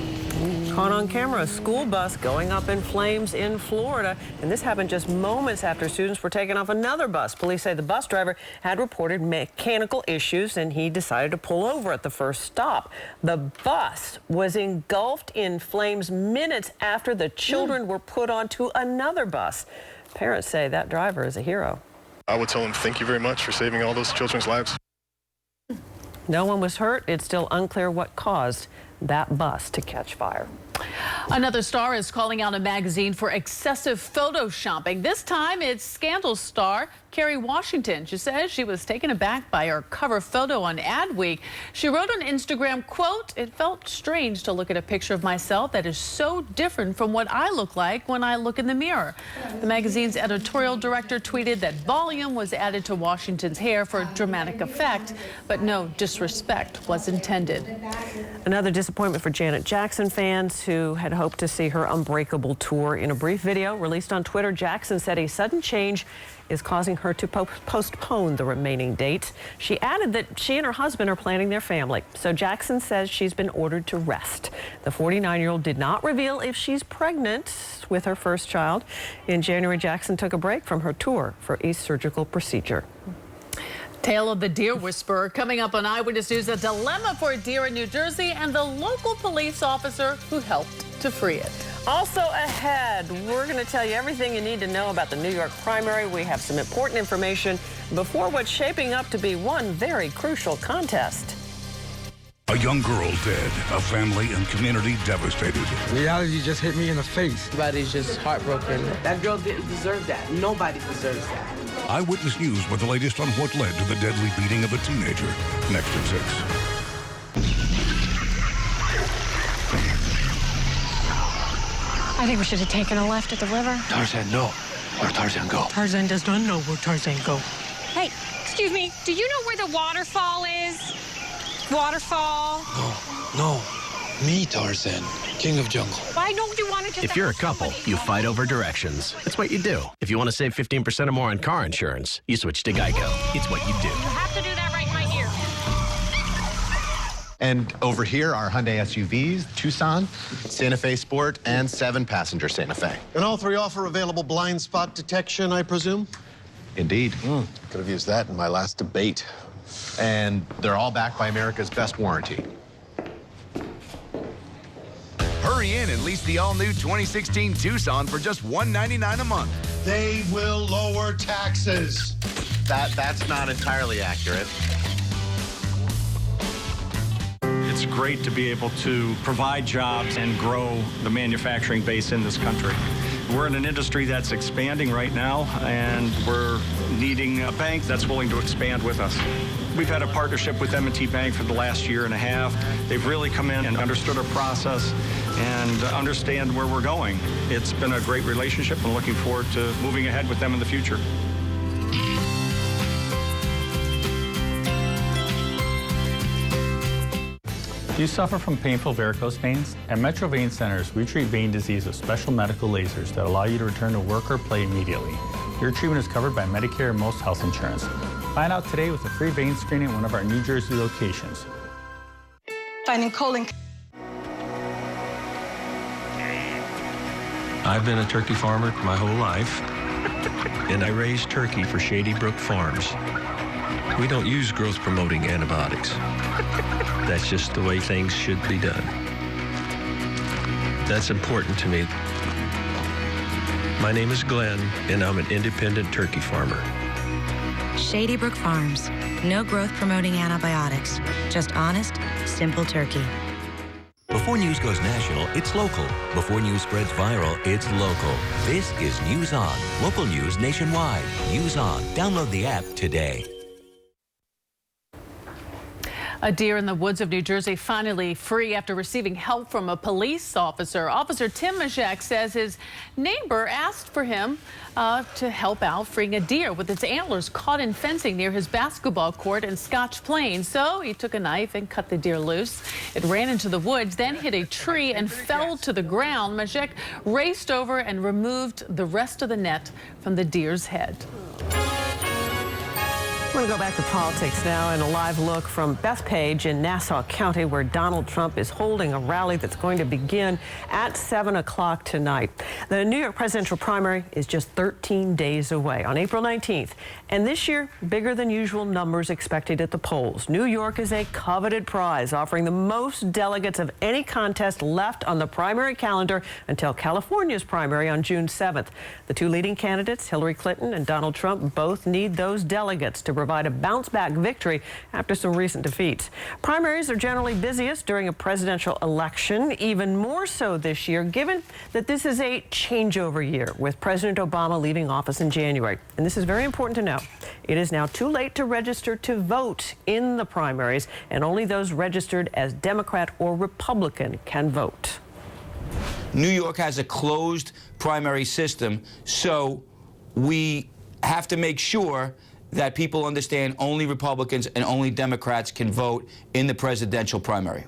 Caught on camera, a school bus going up in flames in Florida. And this happened just moments after students were taken off another bus. Police say the bus driver had reported mechanical issues and he decided to pull over at the first stop. The bus was engulfed in flames minutes after the children were put onto another bus. Parents say that driver is a hero. I would tell him thank you very much for saving all those children's lives. No one was hurt. It's still unclear what caused that bus to catch fire. Another star is calling out a magazine for excessive photoshopping. This time it's Scandal star Kerry Washington. She says she was taken aback by her cover photo on Adweek. She wrote on Instagram, quote, "It felt strange to look at a picture of myself that is so different from what I look like when I look in the mirror." The magazine's editorial director tweeted that volume was added to Washington's hair for dramatic effect, but no disrespect was intended. Another disappointment for Janet Jackson fans who had hoped to see her Unbreakable tour. In a brief video released on Twitter, Jackson said a sudden change is causing her to postpone the remaining dates. She added that she and her husband are planning their family, so Jackson says she's been ordered to rest. The 49-year-old did not reveal if she's pregnant with her first child. In January, Jackson took a break from her tour for a surgical procedure. Tale of the deer whisperer coming up on Eyewitness News. A dilemma for a deer in New Jersey and the local police officer who helped to free it. Also ahead, we're going to tell you everything you need to know about the New York primary. We have some important information before what's shaping up to be one very crucial contest. A young girl dead, a family and community devastated. Reality just hit me in the face. Everybody's just heartbroken. That girl didn't deserve that. Nobody deserves that. Eyewitness News with the latest on what led to the deadly beating of a teenager. Next at 6. I think we should have taken a left at the river. Tarzan, no. Where Tarzan go? Tarzan does not know where Tarzan go. Hey, excuse me, do you know where the waterfall is? Waterfall? No. Me, Tarzan, king of jungle. I know you want to just... If you're a couple, you fight over directions. It's what you do. If you want to save 15% or more on car insurance, you switch to Geico. It's what you do. You have to do that right in my ear. And over here are Hyundai SUVs, Tucson, Santa Fe Sport, and 7-passenger Santa Fe. And all three offer available blind spot detection, I presume? Indeed. Could have used that in my last debate. And they're all backed by America's best warranty. Hurry in and lease the all-new 2016 Tucson for just $199 a month. They will lower taxes. That's not entirely accurate. It's great to be able to provide jobs and grow the manufacturing base in this country. We're in an industry that's expanding right now, and we're needing a bank that's willing to expand with us. We've had a partnership with M&T Bank for the last year and a half. They've really come in and understood our process and understand where we're going. It's been a great relationship, and looking forward to moving ahead with them in the future. Do you suffer from painful varicose veins? At Metro Vein Centers, we treat vein disease with special medical lasers that allow you to return to work or play immediately. Your treatment is covered by Medicare and most health insurance. Find out today with a free vein screening at one of our New Jersey locations. Finding colon. I've been a turkey farmer my whole life, and I raised turkey for Shady Brook Farms. We don't use growth-promoting antibiotics. That's just the way things should be done. That's important to me. My name is Glenn, and I'm an independent turkey farmer. Shady Brook Farms. No growth-promoting antibiotics. Just honest, simple turkey. Before news goes national, it's local. Before news spreads viral, it's local. This is News On. Local news nationwide. News On. Download the app today. A deer in the woods of New Jersey finally free after receiving help from a police officer. Officer Tim Majak says his neighbor asked for him to help out freeing a deer with its antlers caught in fencing near his basketball court in Scotch Plains. So he took a knife and cut the deer loose. It ran into the woods, then hit a tree and fell to the ground. Majak raced over and removed the rest of the net from the deer's head. I'm going to go back to politics now and a live look from Bethpage in Nassau County, where Donald Trump is holding a rally that's going to begin at 7 o'clock tonight. The New York presidential primary is just 13 days away on April 19th. And this year, bigger than usual numbers expected at the polls. New York is a coveted prize, offering the most delegates of any contest left on the primary calendar until California's primary on June 7th. The two leading candidates, Hillary Clinton and Donald Trump, both need those delegates to provide a bounce-back victory after some recent defeats. Primaries are generally busiest during a presidential election, even more so this year, given that this is a changeover year with President Obama leaving office in January. And this is very important to know. It is now too late to register to vote in the primaries, and only those registered as Democrat or Republican can vote. New York has a closed primary system, so we have to make sure that people understand only Republicans and only Democrats can vote in the presidential primary.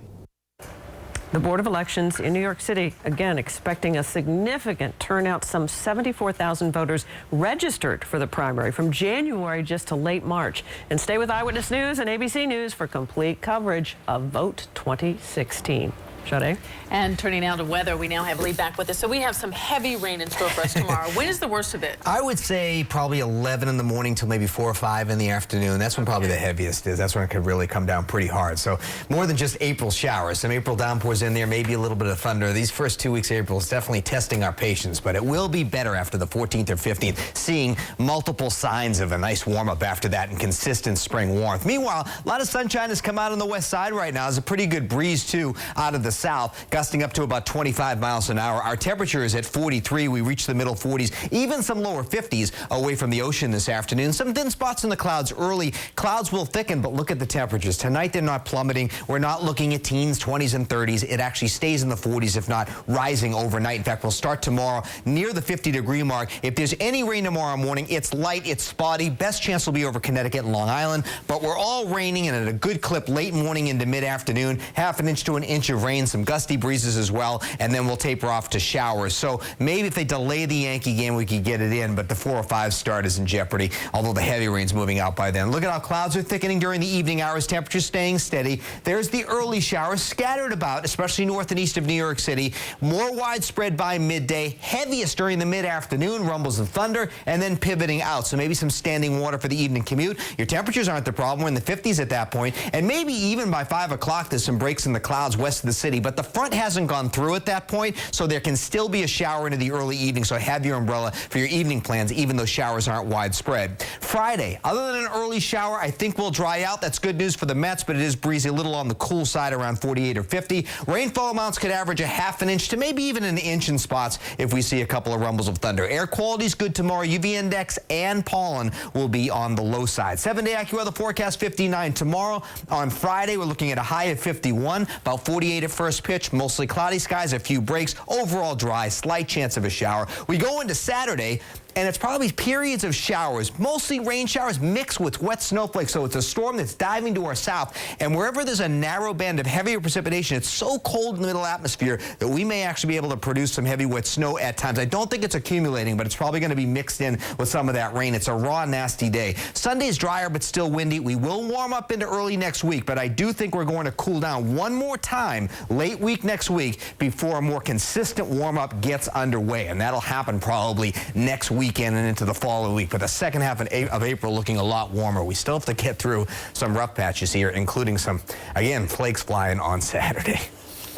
The Board of Elections in New York City, again, expecting a significant turnout. Some 74,000 voters registered for the primary from January just to late March. And stay with Eyewitness News and ABC News for complete coverage of Vote 2016. Sade? And turning now to weather, we now have Lee back with us. So we have some heavy rain in store for us tomorrow. When is the worst of it? I would say probably 11 in the morning till maybe 4 or 5 in the afternoon. That's when probably the heaviest is. That's when it could really come down pretty hard. So more than just April showers. Some April downpours in there, maybe a little bit of thunder. These first 2 weeks of April is definitely testing our patience, but it will be better after the 14th or 15th, seeing multiple signs of a nice warm-up after that and consistent spring warmth. Meanwhile, a lot of sunshine has come out on the west side right now. There's a pretty good breeze, too, out of the south, gusting up to about 25 miles an hour. Our temperature is at 43. We reached the middle 40s, even some lower 50s away from the ocean this afternoon. Some thin spots in the clouds early. Clouds will thicken, but look at the temperatures. Tonight, they're not plummeting. We're not looking at teens, 20s, and 30s. It actually stays in the 40s, if not rising overnight. In fact, we'll start tomorrow near the 50-degree mark. If there's any rain tomorrow morning, it's light, it's spotty. Best chance will be over Connecticut and Long Island, but we're all raining and at a good clip late morning into mid-afternoon. Half an inch to an inch of rain, some gusty breezes as well, and then we'll taper off to showers. So maybe if they delay the Yankee game, we could get it in, but the 4 or 5 start is in jeopardy, although the heavy rain's moving out by then. Look at how clouds are thickening during the evening hours, temperatures staying steady. There's the early showers scattered about, especially north and east of New York City. More widespread by midday, heaviest during the mid-afternoon, rumbles of thunder, and then pivoting out. So maybe some standing water for the evening commute. Your temperatures aren't the problem. We're in the 50s at that point, and maybe even by 5 o'clock there's some breaks in the clouds west of the city, but the front hasn't gone through at that point, so there can still be a shower into the early evening, so have your umbrella for your evening plans, even though showers aren't widespread. Friday, other than an early shower, I think will dry out. That's good news for the Mets, but it is breezy, a little on the cool side, around 48 or 50. Rainfall amounts could average a half an inch to maybe even an inch in spots if we see a couple of rumbles of thunder. Air quality is good tomorrow. UV index and pollen will be on the low side. 7-day AccuWeather forecast 59 tomorrow. On Friday, we're looking at a high of 51, about 48 at first pitch, mostly cloudy skies, a few breaks, overall dry, slight chance of a shower. We go into Saturday, and it's probably periods of showers, mostly rain showers mixed with wet snowflakes. So it's a storm that's diving to our south. And wherever there's a narrow band of heavier precipitation, it's so cold in the middle atmosphere that we may actually be able to produce some heavy wet snow at times. I don't think it's accumulating, but it's probably going to be mixed in with some of that rain. It's a raw, nasty day. Sunday's drier, but still windy. We will warm up into early next week, but I do think we're going to cool down one more time late week next week before a more consistent warm-up gets underway. And that'll happen probably next weekend and into the following week. But the second half of April looking a lot warmer. We still have to get through some rough patches here, including some, again, flakes flying on Saturday.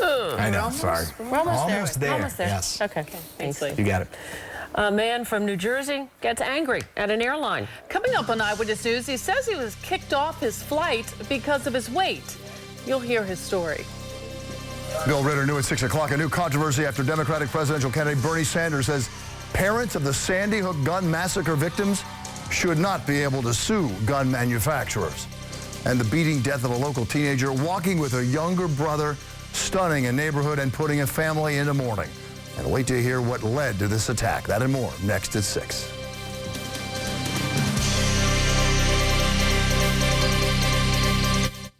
I know, sorry. We're almost there. Almost there. Yes. Okay. Thanks, Lee. You got it. A man from New Jersey gets angry at an airline. Coming up on Eyewitness News, he says he was kicked off his flight because of his weight. You'll hear his story. Bill Ritter, new at 6 o'clock. A new controversy after Democratic presidential candidate Bernie Sanders says parents of the Sandy Hook gun massacre victims should not be able to sue gun manufacturers. And the beating death of a local teenager walking with her younger brother, stunning a neighborhood and putting a family into mourning. And wait to hear what led to this attack. That and more next at 6.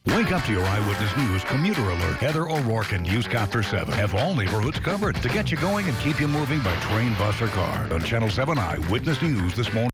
Wake up to your Eyewitness News commuter alert. Heather O'Rourke and Newscaster 7 have all neighborhoods covered to get you going and keep you moving by train, bus, or car. On Channel 7 Eyewitness News this morning.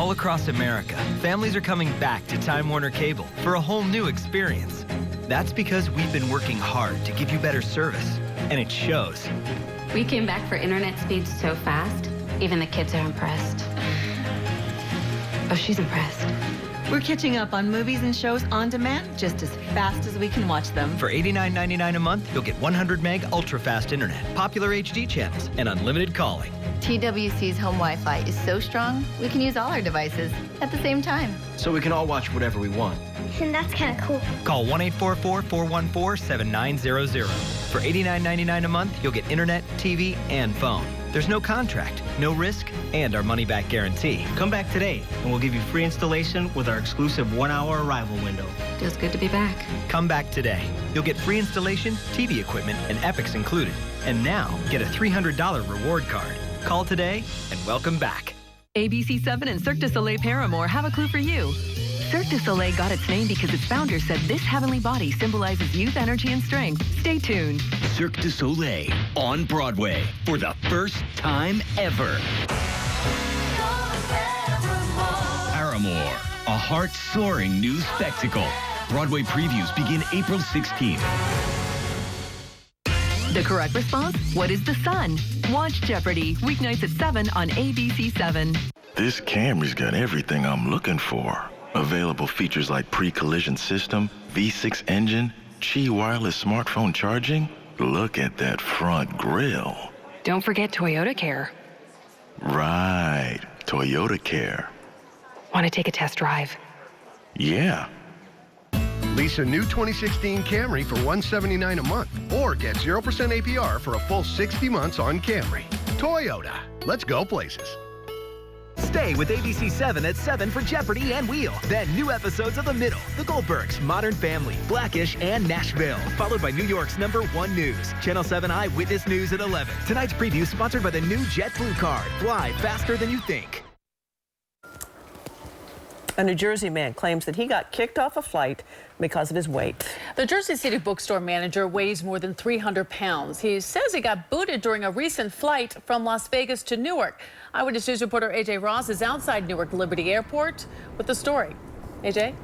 All across America, families are coming back to Time Warner Cable for a whole new experience. That's because we've been working hard to give you better service, and it shows. We came back for internet speeds so fast, even the kids are impressed. Oh, she's impressed. We're catching up on movies and shows on demand just as fast as we can watch them. For $89.99 a month, you'll get 100 meg ultra-fast internet, popular HD channels, and unlimited calling. TWC's home Wi-Fi is so strong, we can use all our devices at the same time. So we can all watch whatever we want. And that's kind of cool. Call 1-844-414-7900. For $89.99 a month, you'll get internet, TV, and phone. There's no contract, no risk, and our money-back guarantee. Come back today, and we'll give you free installation with our exclusive 1-hour arrival window. Feels good to be back. Come back today. You'll get free installation, TV equipment, and Epics included. And now, get a $300 reward card. Call today, and welcome back. ABC-7 and Cirque du Soleil Paramore have a clue for you. Cirque du Soleil got its name because its founder said this heavenly body symbolizes youth, energy, and strength. Stay tuned. Cirque du Soleil on Broadway for the first time ever. Paramore, a heart-soaring new spectacle. Broadway previews begin April 16th. The correct response, what is the sun? Watch Jeopardy, weeknights at 7 on ABC-7. This Camry's got everything I'm looking for. Available features like pre-collision system, V6 engine, Qi wireless smartphone charging. Look at that front grille. Don't forget Toyota Care. Right, Toyota Care. Want to take a test drive? Yeah. Lease a new 2016 Camry for $179 a month or get 0% APR for a full 60 months on Camry. Toyota. Let's go places. Stay with ABC-7 at 7 for Jeopardy and Wheel. Then new episodes of The Middle, The Goldbergs, Modern Family, Blackish, and Nashville. Followed by New York's #1 news. Channel 7 Eyewitness News at 11. Tonight's preview sponsored by the new JetBlue card. Fly faster than you think. A New Jersey man claims that he got kicked off a flight because of his weight. The Jersey City bookstore manager weighs more than 300 pounds. He says he got booted during a recent flight from Las Vegas to Newark. Eyewitness News reporter AJ Ross is outside Newark Liberty Airport with the story. AJ?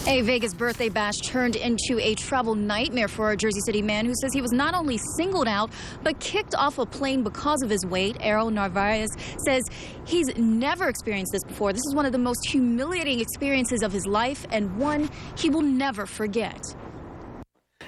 A Vegas birthday bash turned into a travel nightmare for a Jersey City man who says he was not only singled out, but kicked off a plane because of his weight. Errol Narvaez says he's never experienced this before. This is one of the most humiliating experiences of his life and one he will never forget.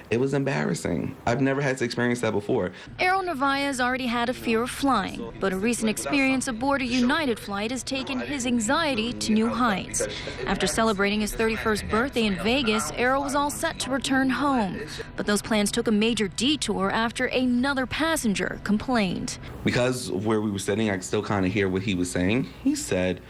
It was embarrassing. I've never had to experience that before. Errol Narvaez already had a fear of flying, but a recent experience aboard a United flight has taken his anxiety to new heights. After celebrating his 31st birthday in Vegas, Errol was all set to return home. But those plans took a major detour after another passenger complained. Because of where we were sitting, I could still kind of hear what he was saying. He said,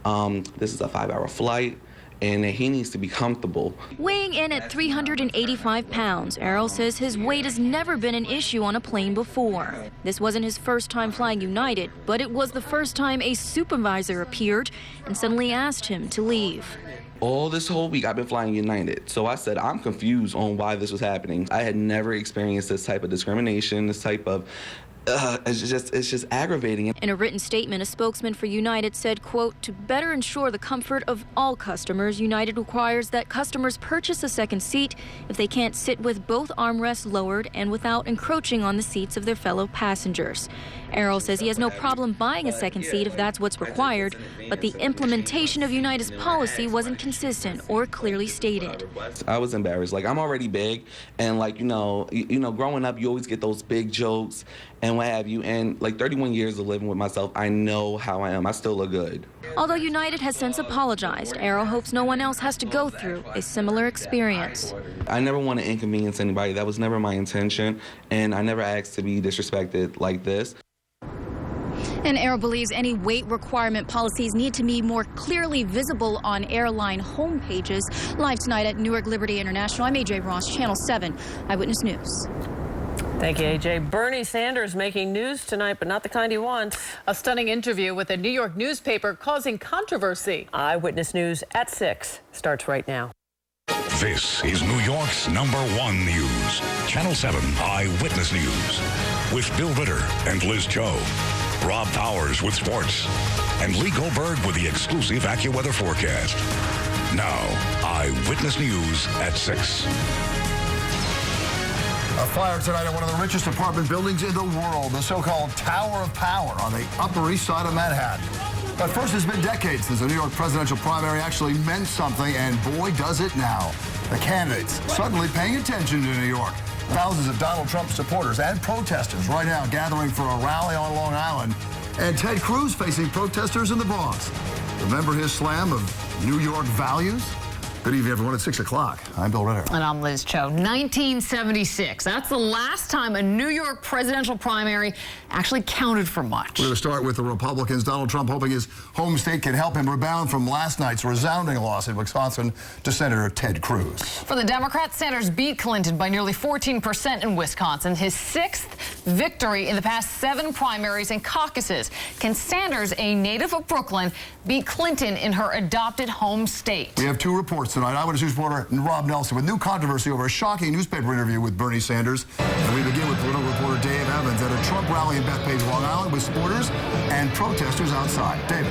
this is a 5-hour flight, and he needs to be comfortable. Weighing in at 385 pounds, Errol says his weight has never been an issue on a plane before. This wasn't his first time flying United, but it was the first time a supervisor appeared and suddenly asked him to leave. All this whole week I've been flying United, so I said I'm confused on why this was happening. I had never experienced this type of discrimination, this type of it's just aggravating. In a written statement, a spokesman for United said, quote, to better ensure the comfort of all customers, United requires that customers purchase a second seat if they can't sit with both armrests lowered and without encroaching on the seats of their fellow passengers. Errol says he has no problem buying a second seat if that's what's required, but the implementation of United's policy wasn't consistent or clearly stated. I was embarrassed. Like, I'm already big, and like, you know, growing up, you always get those big jokes and what have you. And like 31 years of living with myself, I know how I am. I still look good. Although United has since apologized, Errol hopes no one else has to go through a similar experience. I never want to inconvenience anybody. That was never my intention, and I never asked to be disrespected like this. And Errol believes any weight requirement policies need to be more clearly visible on airline homepages. Live tonight at Newark Liberty International, I'm AJ Ross, Channel 7 Eyewitness News. Thank you, AJ. Bernie Sanders making news tonight, but not the kind he wants. A stunning interview with a New York newspaper causing controversy. Eyewitness News at 6 starts right now. This is New York's #1 news. Channel 7 Eyewitness News with Bill Vitter and Liz Cho. Rob Powers with sports, and Lee Goldberg with the exclusive AccuWeather forecast. Now, Eyewitness News at 6. A fire tonight at one of the richest apartment buildings in the world, the so-called Tower of Power on the Upper East Side of Manhattan. But first, it's been decades since the New York presidential primary actually meant something, and boy, does it now. The candidates suddenly paying attention to New York. Thousands of Donald Trump supporters and protesters right now gathering for a rally on Long Island. And Ted Cruz facing protesters in the Bronx. Remember his slam of New York values? Good evening, everyone. It's 6 o'clock. I'm Bill Ritter. And I'm Liz Cho. 1976. That's the last time a New York presidential primary actually counted for much. We're going to start with the Republicans. Donald Trump hoping his home state can help him rebound from last night's resounding loss in Wisconsin to Senator Ted Cruz. For the Democrats, Sanders beat Clinton by nearly 14% in Wisconsin, his 6th victory in the past 7 primaries and caucuses. Can Sanders, a native of Brooklyn, beat Clinton in her adopted home state? We have 2 reports tonight. Eyewitness News reporter Rob Nelson with new controversy over a shocking newspaper interview with Bernie Sanders. And we begin with political reporter Dave Evans at a Trump rally in Bethpage, Long Island with supporters and protesters outside. David.